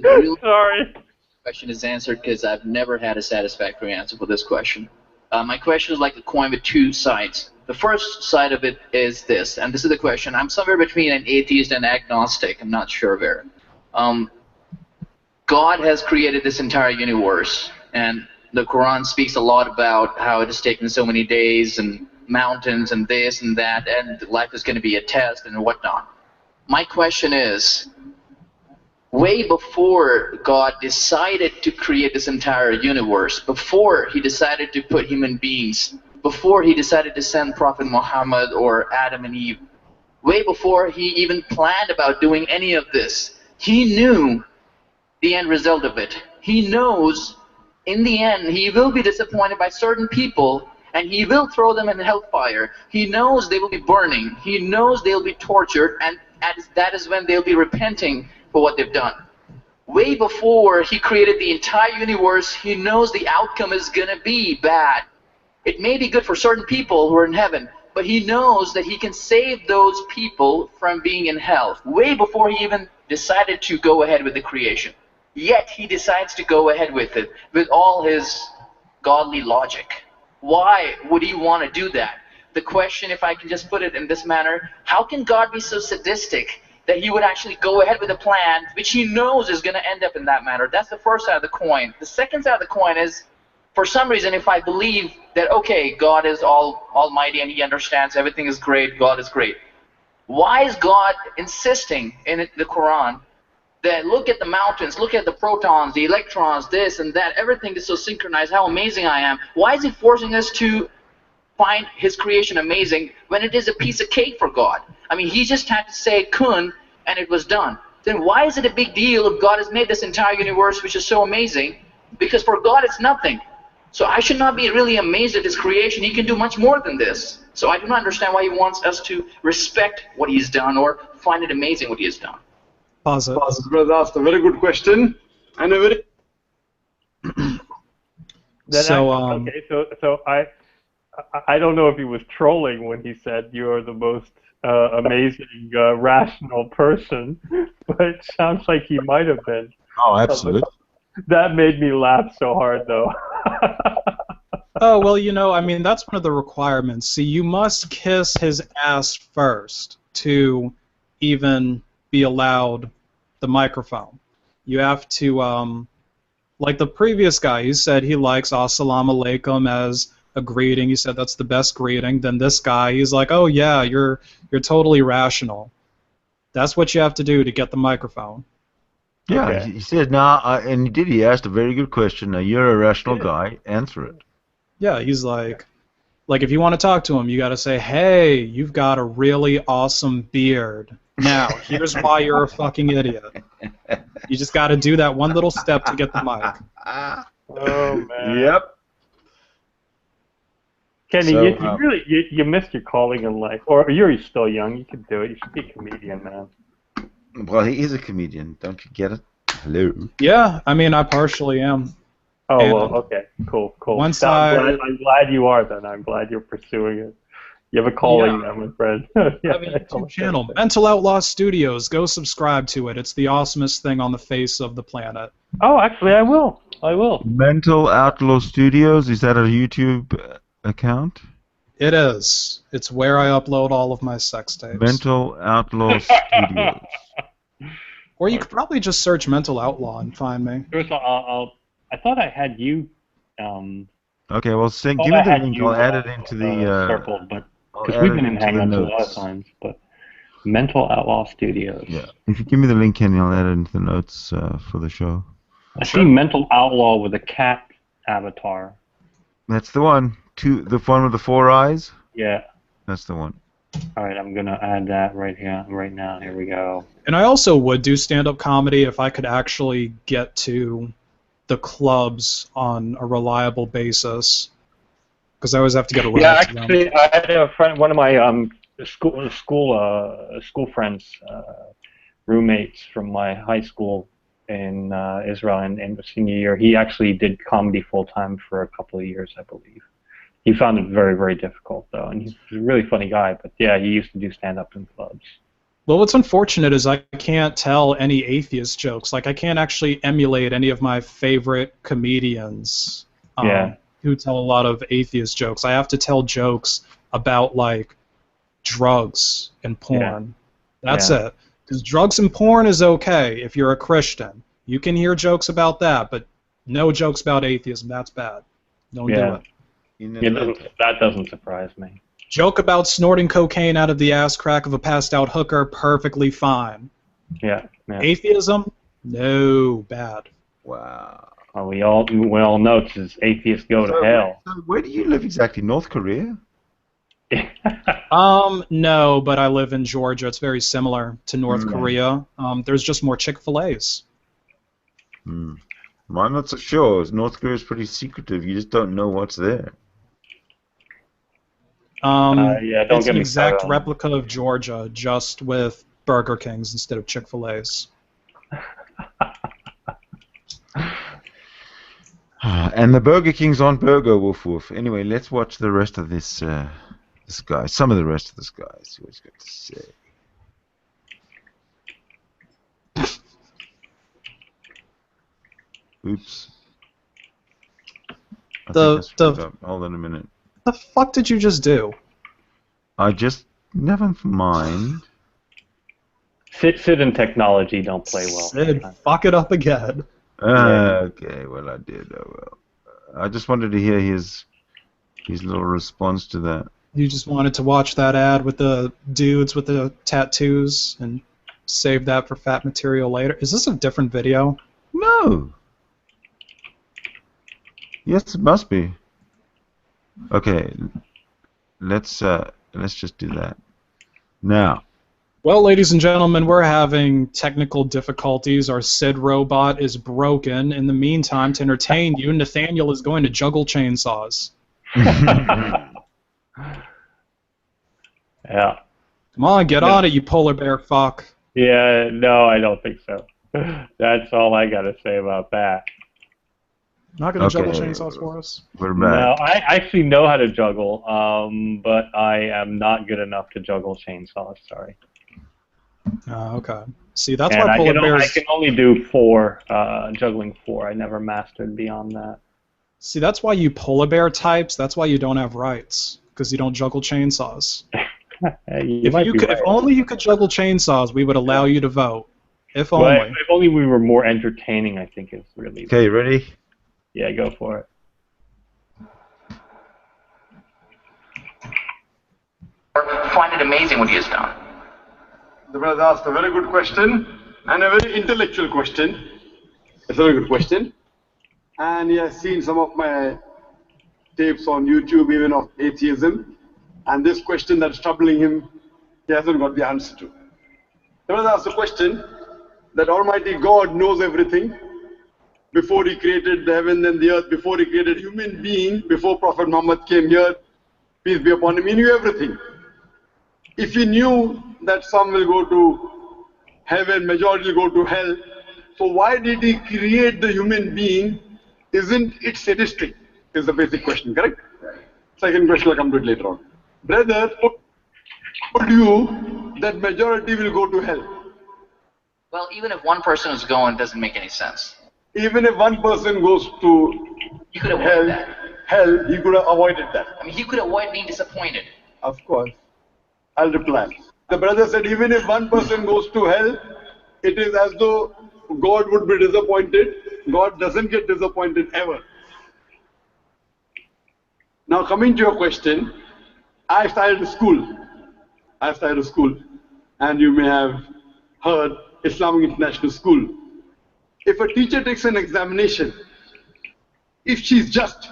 Sorry. The question is answered because I've never had a satisfactory answer for this question. My question is like a coin with two sides. The first side of it is this, and this is the question. I'm somewhere between an atheist and agnostic. I'm not sure where. God has created this entire universe, and the Quran speaks a lot about how it has taken so many days and mountains and this and that, and life is going to be a test and whatnot. My question is, way before God decided to create this entire universe, before he decided to put human beings, before he decided to send Prophet Muhammad or Adam and Eve, way before he even planned about doing any of this, he knew the end result of it. He knows in the end he will be disappointed by certain people and he will throw them in hellfire. He knows they will be burning. He knows they'll be tortured, and that is when they'll be repenting for what they've done. Way before he created the entire universe, he knows the outcome is going to be bad. It may be good for certain people who are in heaven, but he knows that he can save those people from being in hell. Way before he even decided to go ahead with the creation. Yet he decides to go ahead with it, with all his godly logic. Why would he want to do that? The question, if I can just put it in this manner, how can God be so sadistic that he would actually go ahead with a plan which he knows is going to end up in that manner? That's the first side of the coin. The second side of the coin is, for some reason, if I believe that, okay, God is almighty and he understands everything is great, God is great, why is God insisting in the Quran that look at the mountains, look at the protons, the electrons, this and that, everything is so synchronized, how amazing I am? Why is he forcing us to find his creation amazing when it is a piece of cake for God? I mean, he just had to say kun and it was done. Then why is it a big deal if God has made this entire universe which is so amazing? Because for God it's nothing. So I should not be really amazed at his creation. He can do much more than this. So I do not understand why he wants us to respect what he's done or find it amazing what he has done. Pause it. Brother asked a very good question and a very Okay, so I don't know if he was trolling when he said you are the most amazing, rational person, but it sounds like he might have been. Oh, absolutely. That made me laugh so hard, though. Oh, well, you know, I mean, that's one of the requirements. See, you must kiss his ass first to even be allowed the microphone. You have to, like the previous guy, he said he likes Assalamu alaikum as a greeting. He said that's the best greeting. Then this guy, he's like, oh yeah, you're totally rational. That's what you have to do to get the microphone. Yeah, Okay. he said, now, and he did. He asked a very good question. Now, you're a rational guy. Answer it. Yeah, he's like if you want to talk to him, you got to say, hey, you've got a really awesome beard. Now, here's why you're a fucking idiot. You just got to do that one little step to get the mic. Oh, man. Yep. Kenny, So, you really you missed your calling in life. Or you're still young. You can do it. You should be a comedian, man. Well, he is a comedian. Don't you get it? Hello. Yeah, I mean, I partially am. Oh, And well, okay. Cool. once I'm glad you are, then. I'm glad you're pursuing it. You have a calling, Yeah. my friend. I have a YouTube channel, Mental Outlaw Studios. Go subscribe to it. It's the awesomest thing on the face of the planet. Oh, actually, I will. Mental Outlaw Studios, is that a YouTube account? It is. It's where I upload all of my sex tapes. Mental Outlaw Studios. Or you could probably just search Mental Outlaw and find me. First of all, I thought I had you. Okay, well, give me the link. I'll add it into the circle, but because we've been in Hangouts a lot of times. But Mental Outlaw Studios. Yeah. If you give me the link, Kenny, I'll add it into the notes for the show. I see Mental Outlaw with a cat avatar. That's the one. The one with the 4 eyes? Yeah. That's the one. All right, I'm going to add that right now. Here we go. And I also would do stand-up comedy if I could actually get to the clubs on a reliable basis. Because I always have to get around to them. Actually, I had a friend, one of my school friends, roommates from my high school in Israel in the senior year. He actually did comedy full-time for a couple of years, I believe. He found it very, very difficult, though, and he's a really funny guy. But yeah, he used to do stand-up in clubs. Well, what's unfortunate is I can't tell any atheist jokes. Like, I can't actually emulate any of my favorite comedians who tell a lot of atheist jokes. I have to tell jokes about, like, drugs and porn. Yeah. That's it. Because drugs and porn is okay if you're a Christian. You can hear jokes about that, but no jokes about atheism. That's bad. Don't do it. That doesn't surprise me. Joke about snorting cocaine out of the ass crack of a passed out hooker, perfectly fine. Yeah. Atheism? No, bad. Wow. Well, we all know it's atheists go to hell. So where do you live exactly? North Korea? No, but I live in Georgia. It's very similar to North Korea. There's just more Chick-fil-A's. I'm not so sure. North Korea is pretty secretive. You just don't know what's there. It's an exact replica of Georgia, just with Burger Kings instead of Chick-fil-A's. And the Burger Kings aren't burger, woof woof. Anyway, let's watch the rest of this guy. Some of the rest of this guy. See what he's got to say. Oops. Hold on a minute. The fuck did you just do? Never mind. Sid and technology don't play well. Sid, fuck it up again. Okay, well I did. Oh well. I just wanted to hear his little response to that. You just wanted to watch that ad with the dudes with the tattoos and save that for fat material later. Is this a different video? No. Yes, it must be. Okay, let's just do that now. Well, ladies and gentlemen, we're having technical difficulties. Our Sid robot is broken. In the meantime, to entertain you, Nathaniel is going to juggle chainsaws. Yeah. Come on, get on it, you polar bear fuck. Yeah, no, I don't think so. That's all I got to say about that. Not going to juggle chainsaws for us? We're back. No, I actually know how to juggle, but I am not good enough to juggle chainsaws, sorry. Okay. See, that's why polar bears... I can only do 4, juggling 4. I never mastered beyond that. See, that's why you polar bear types, that's why you don't have rights, because you don't juggle chainsaws. If only you could juggle chainsaws, we would allow you to vote. If only. Well, if only we were more entertaining, I think is really... Okay, ready? Yeah, go for it. Find it amazing what he has done. The brother asked a very good question and a very intellectual question. It's a very good question. And he has seen some of my tapes on YouTube, even of atheism. And this question that's troubling him, he hasn't got the answer to. The brother asked a question that Almighty God knows everything before He created the heaven and the earth, before He created human being, before Prophet Muhammad came here, peace be upon him, He knew everything. If He knew that some will go to heaven, majority will go to hell, So why did he create the human being? Isn't it sadistic? Is the basic question, correct? Second question will come to it later on. Brother told you that majority will go to hell. Well, even if one person is going, it doesn't make any sense. Even if one person goes to You could avoid that. hell, he could have avoided that. I mean, he could avoid being disappointed. Of course. I'll reply. The brother said even if one person goes to hell, it is as though God would be disappointed. God doesn't get disappointed ever. Now coming to your question, I started a school. And you may have heard Islamic International School. If a teacher takes an examination, if she's just,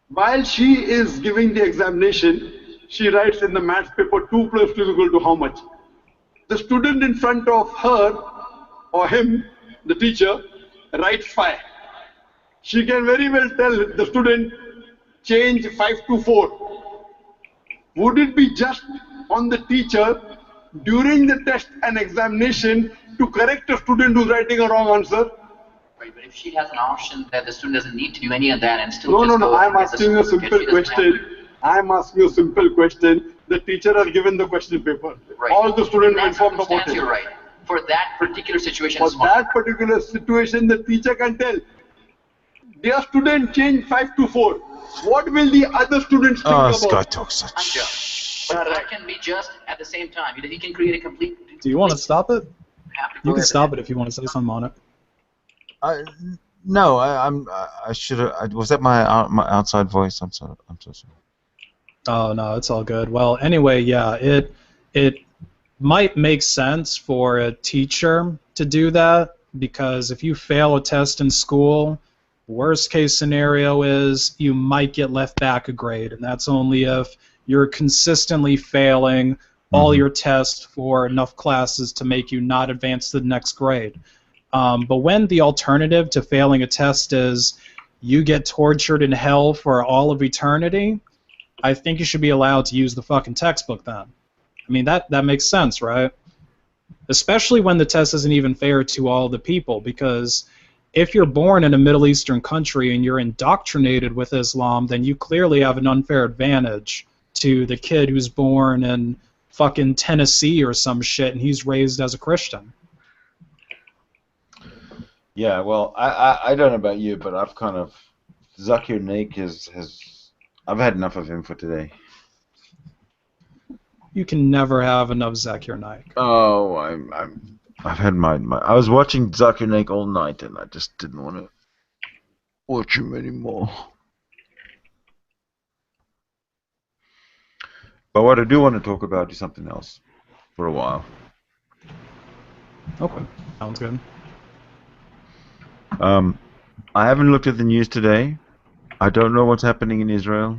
while she is giving the examination, she writes in the maths paper 2 plus 2 is equal to how much? The student in front of her or him, the teacher, writes 5. She can very well tell the student, change 5 to 4. Would it be just on the teacher during the test and examination to correct a student who's writing a wrong answer? Right, but if she has an option that the student doesn't need to do any of that and still No, I'm asking a simple question. I'm asking a simple question. The teacher has given the question paper. Right. All the students are informed about it. You're right. For that particular situation, For that particular situation, the teacher can tell, dear student, change 5 to 4. What will the other students think about? Scott talks such unjust. But that can be just at the same time. He can create a complete. Do you want to stop it? You can stop it if you want to say something on it. No, I should have. Was that my outside voice? I'm so sorry. Oh no, it's all good. Well, anyway, yeah, it might make sense for a teacher to do that because if you fail a test in school, worst case scenario is you might get left back a grade, and that's only if you're consistently failing all your tests for enough classes to make you not advance to the next grade. But when the alternative to failing a test is you get tortured in hell for all of eternity, I think you should be allowed to use the fucking textbook then. I mean, that makes sense, right? Especially when the test isn't even fair to all the people, because if you're born in a Middle Eastern country and you're indoctrinated with Islam, then you clearly have an unfair advantage to the kid who's born in fucking Tennessee or some shit and he's raised as a Christian. Yeah, well, I don't know about you, but I've kind of Zakir Naik has I've had enough of him for today. You can never have enough Zakir Naik. Oh, I've had my I was watching Zakir Naik all night and I just didn't want to watch him anymore. But what I do want to talk about is something else for a while. Okay, sounds good. I haven't looked at the news today. I don't know what's happening in Israel.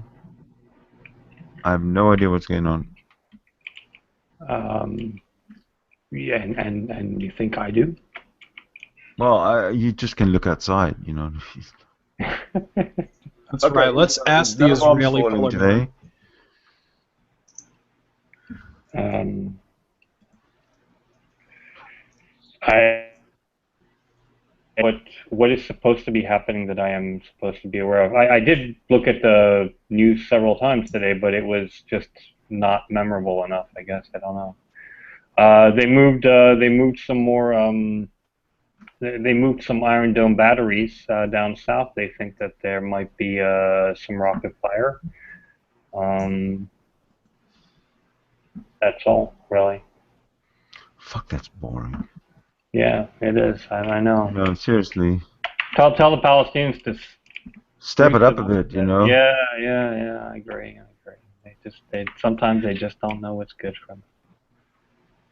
I have no idea what's going on. Yeah, and you think I do? Well, you just can look outside, you know. That's okay. Right. Let's ask the Israeli today. What is supposed to be happening that I am supposed to be aware of? I did look at the news several times today, but it was just not memorable enough, I guess. I don't know. They moved some more. They moved some Iron Dome batteries down south. They think that there might be some rocket fire. That's all, really. Fuck, that's boring. Yeah, it is. I know. No, seriously. Tell the Palestinians to step it up a bit, you know. Yeah. I agree. Sometimes they just don't know what's good for them.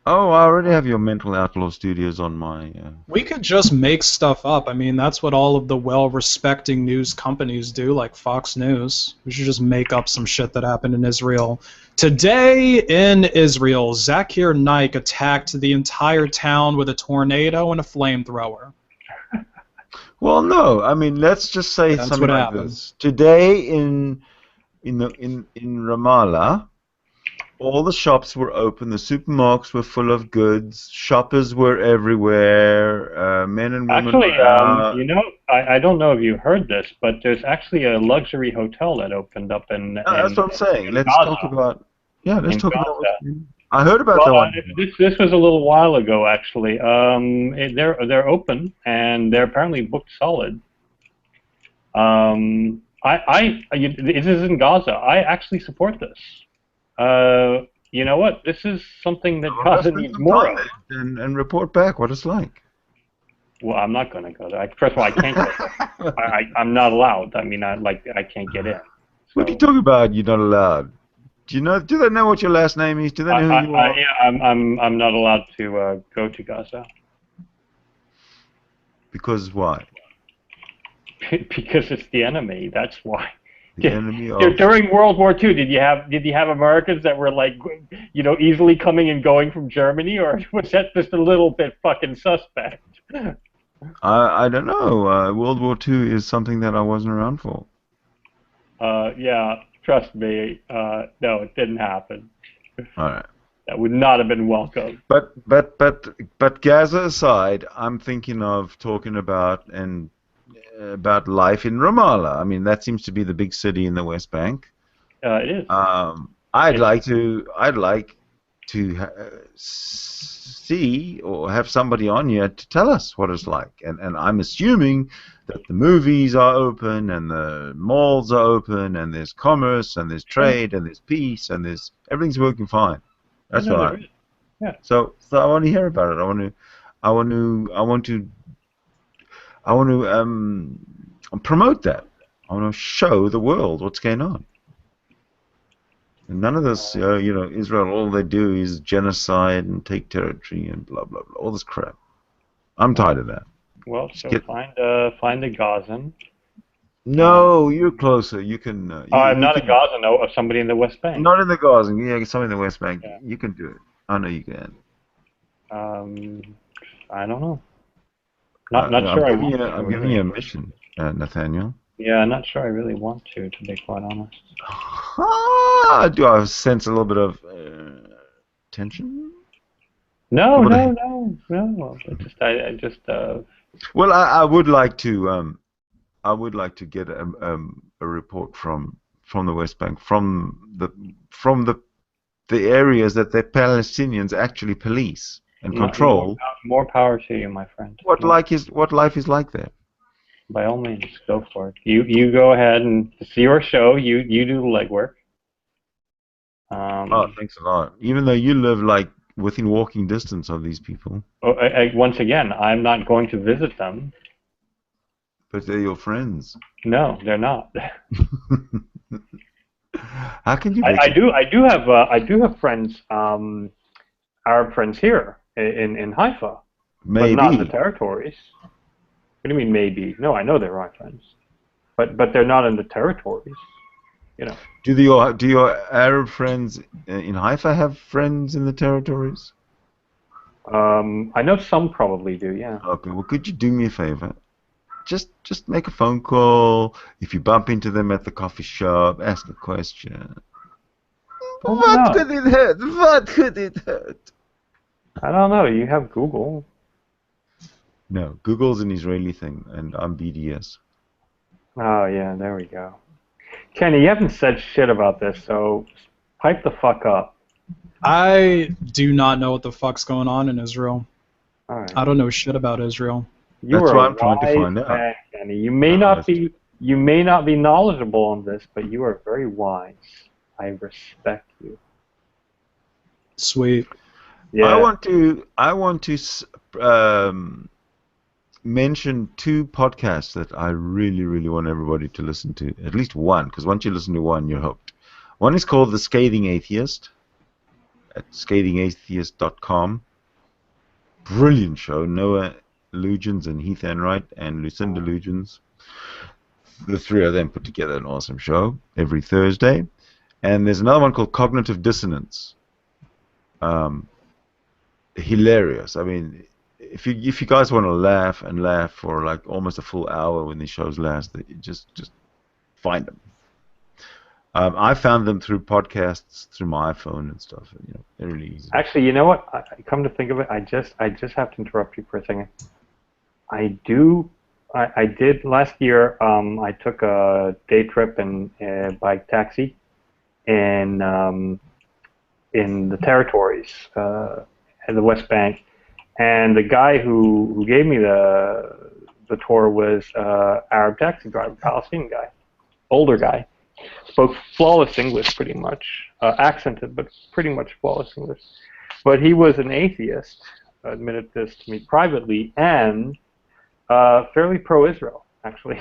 Oh, I already have your Mental Outlaw Studios on my... We could just make stuff up. I mean, that's what all of the well-respecting news companies do, like Fox News. We should just make up some shit that happened in Israel. Today in Israel, Zakir Naik attacked the entire town with a tornado and a flamethrower. Well, no. I mean, let's just say that's something what like happened. this. Today in Ramallah, All the shops were open. The supermarkets were full of goods. Shoppers were everywhere. Men and women Actually, were out. you know, I don't know if you heard this, but there's actually a luxury hotel that opened up in That's what I'm saying. in Let's Gaza. talk about. Yeah, let's In talk about. Gaza. I heard about Well, that one. this was a little while ago, actually. They're open and they're apparently booked solid. This is in Gaza. I actually support this. You know what? This is something that Gaza needs more of. And report back what it's like. Well, I'm not going to go there. First of all, I can't go there. I'm not allowed. I mean, I can't get in. So. What are you talking about? You're not allowed. Do they know what your last name is? Do they know who you are? Yeah, I'm not allowed to go to Gaza. Because why? Because it's the enemy. That's why. The enemy of... During World War II, did you have Americans that were like, you know, easily coming and going from Germany, or was that just a little bit fucking suspect? I don't know. World War II is something that I wasn't around for. Yeah, trust me. No, it didn't happen. All right. That would not have been welcome. But Gaza aside, I'm thinking of talking about life in Ramallah. I mean, that seems to be the big city in the West Bank. It is. I'd like to see or have somebody on here to tell us what it's like. And I'm assuming that the movies are open and the malls are open and there's commerce and there's trade and there's peace and there's everything's working fine. That's what yeah. So I want to hear about it. I want to promote that. I want to show the world what's going on. And none of this, you know, Israel, all they do is genocide and take territory and blah, blah, blah. All this crap. I'm tired of that. Well, so find a Gazan. No, you're closer. You can... I'm not a Gazan, no, somebody in the West Bank. Not in the Gaza. Yeah, somebody in the West Bank. Yeah. You can do it. I know you can. I don't know. Not sure. I'm giving you a mission, Nathaniel. Yeah, I'm not sure I really want to be quite honest. Do I sense a little bit of tension? No. I just. Well, I would like to. I would like to get a report from the West Bank, from the areas that the Palestinians actually police and control. More power to you, my friend. What life is like there? By all means, go for it. You go ahead and it's your show. You do the legwork. Oh, thanks a lot. Even though you live like within walking distance of these people. Oh, once again, I'm not going to visit them. But they're your friends. No, they're not. How can you? I do have friends, Arab friends here in Haifa, maybe. But not in the territories. What do you mean maybe? No, I know they're my friends, but they're not in the territories. You know. Do your Arab friends in Haifa have friends in the territories? I know some probably do. Yeah. Okay. Well, could you do me a favor? Just make a phone call. If you bump into them at the coffee shop, ask a question. What could it hurt? What could it hurt? I don't know. You have Google. No, Google's an Israeli thing, and I'm BDS. Oh, yeah, there we go. Kenny, you haven't said shit about this, so pipe the fuck up. I do not know what the fuck's going on in Israel. All right. I don't know shit about Israel. That's what I'm trying to find out. Man, Kenny. You may not be knowledgeable on this, but you are very wise. I respect you. Sweet. Yeah. I want to mention two podcasts that I really, really want everybody to listen to. At least one, because once you listen to one, you're hooked. One is called The Scathing Atheist at scathingatheist.com. Brilliant show. Noah Lugens and Heath Enright and Lucinda Lugens. The three of them put together an awesome show every Thursday. And there's another one called Cognitive Dissonance. Hilarious. I mean, if you guys want to laugh for like almost a full hour when these shows last, just find them. I found them through podcasts through my iPhone and stuff. You know, they're really easy. Actually, you know what? Come to think of it, I just have to interrupt you for a second. I did last year. I took a day trip in a bike taxi in the territories at the West Bank, and the guy who gave me the tour was Arab taxi driver, Palestinian guy, older guy, spoke flawless English pretty much, accented but pretty much flawless English. But he was an atheist, admitted this to me privately, and fairly pro-Israel, actually.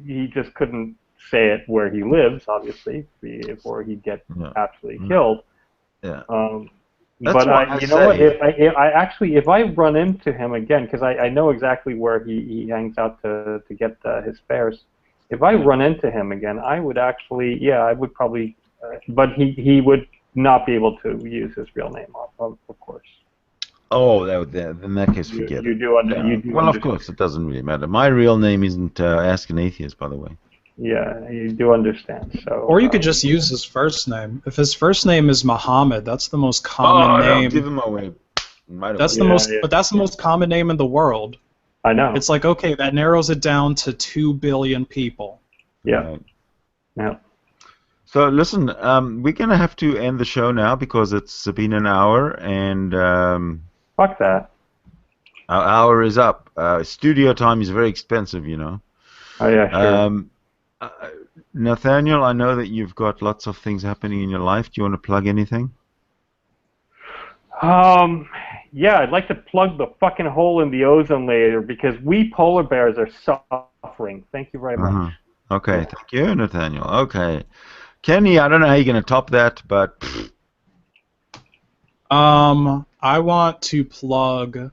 He just couldn't say it where he lives, obviously, before he'd get absolutely killed. Yeah. But you know what? If I run into him again, because I know exactly where he hangs out to get his fares. If I run into him again, I would actually, I would probably, but he would not be able to use his real name, of course. Oh, in that case, forget it. Well, of course, it doesn't really matter. My real name isn't Ask an Atheist, by the way. Yeah, you do understand. So. Or you could just use his first name. If his first name is Muhammad, that's the most common name. No, give him away. That's the most, but that's the most common name in the world. I know. It's like, okay, that narrows it down to 2 billion people. Yeah. Right. Yeah. So listen, we're gonna have to end the show now because it's been an hour and. Fuck that. Our hour is up. Studio time is very expensive, you know. Oh yeah, sure. Nathaniel, I know that you've got lots of things happening in your life. Do you want to plug anything? Yeah, I'd like to plug the fucking hole in the ozone layer because we polar bears are suffering. Thank you very much. Okay, thank you, Nathaniel. Okay. Kenny, I don't know how you're going to top that, but... I want to plug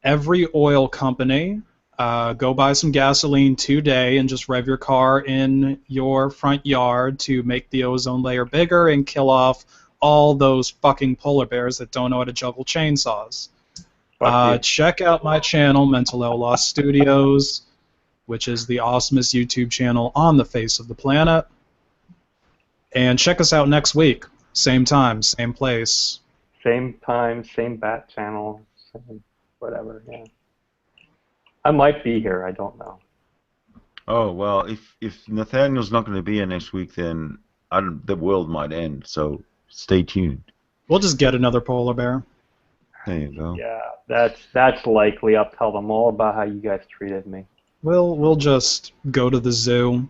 every oil company. Go buy some gasoline today and just rev your car in your front yard to make the ozone layer bigger and kill off all those fucking polar bears that don't know how to juggle chainsaws. Check out my channel, Mental Outlaw Studios, which is the awesomest YouTube channel on the face of the planet. And check us out next week. Same time, same place. Same time, same bat channel, same whatever, yeah. I might be here, I don't know. Oh, well, if Nathaniel's not going to be here next week, then the world might end, so stay tuned. We'll just get another polar bear. There you go. Yeah, that's likely. I'll tell them all about how you guys treated me. We'll just go to the zoo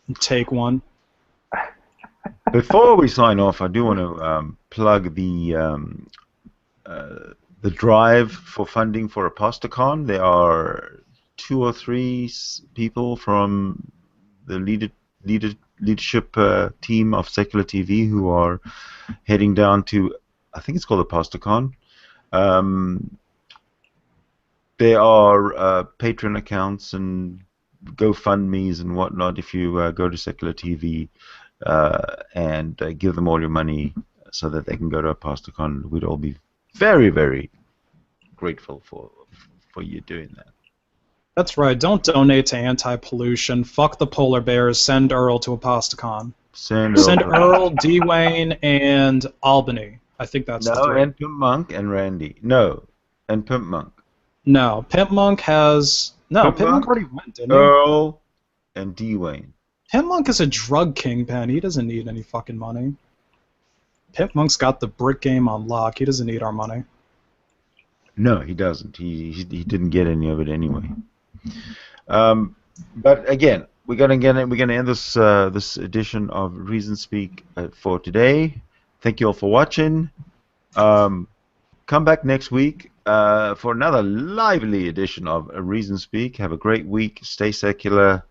and take one. Before we sign off, I do want to plug the drive for funding for ApostaCon. There are 2 or 3 people from the leadership team of Secular TV who are heading down to, I think it's called ApostaCon. There are Patreon accounts and GoFundMes and whatnot if you go to Secular TV and give them all your money so that they can go to ApostaCon. We'd all be very, very grateful for you doing that. That's right. Don't donate to anti-pollution. Fuck the polar bears. Send Earl to ApostaCon. Send Earl, D-Wayne, and Albany. I think that's the 3. And Pimp Monk and Randy. No, and Pimp Monk. No, Pimp Monk has... No, Pimp Monk already went, didn't he? Earl and D-Wayne. Pimp Monk is a drug kingpin. He doesn't need any fucking money. Pimp Monk's got the brick game on lock. He doesn't need our money. No, he doesn't. He didn't get any of it anyway. But again, we're gonna end this edition of Reason Speak for today. Thank you all for watching. Come back next week for another lively edition of Reason Speak. Have a great week. Stay secular.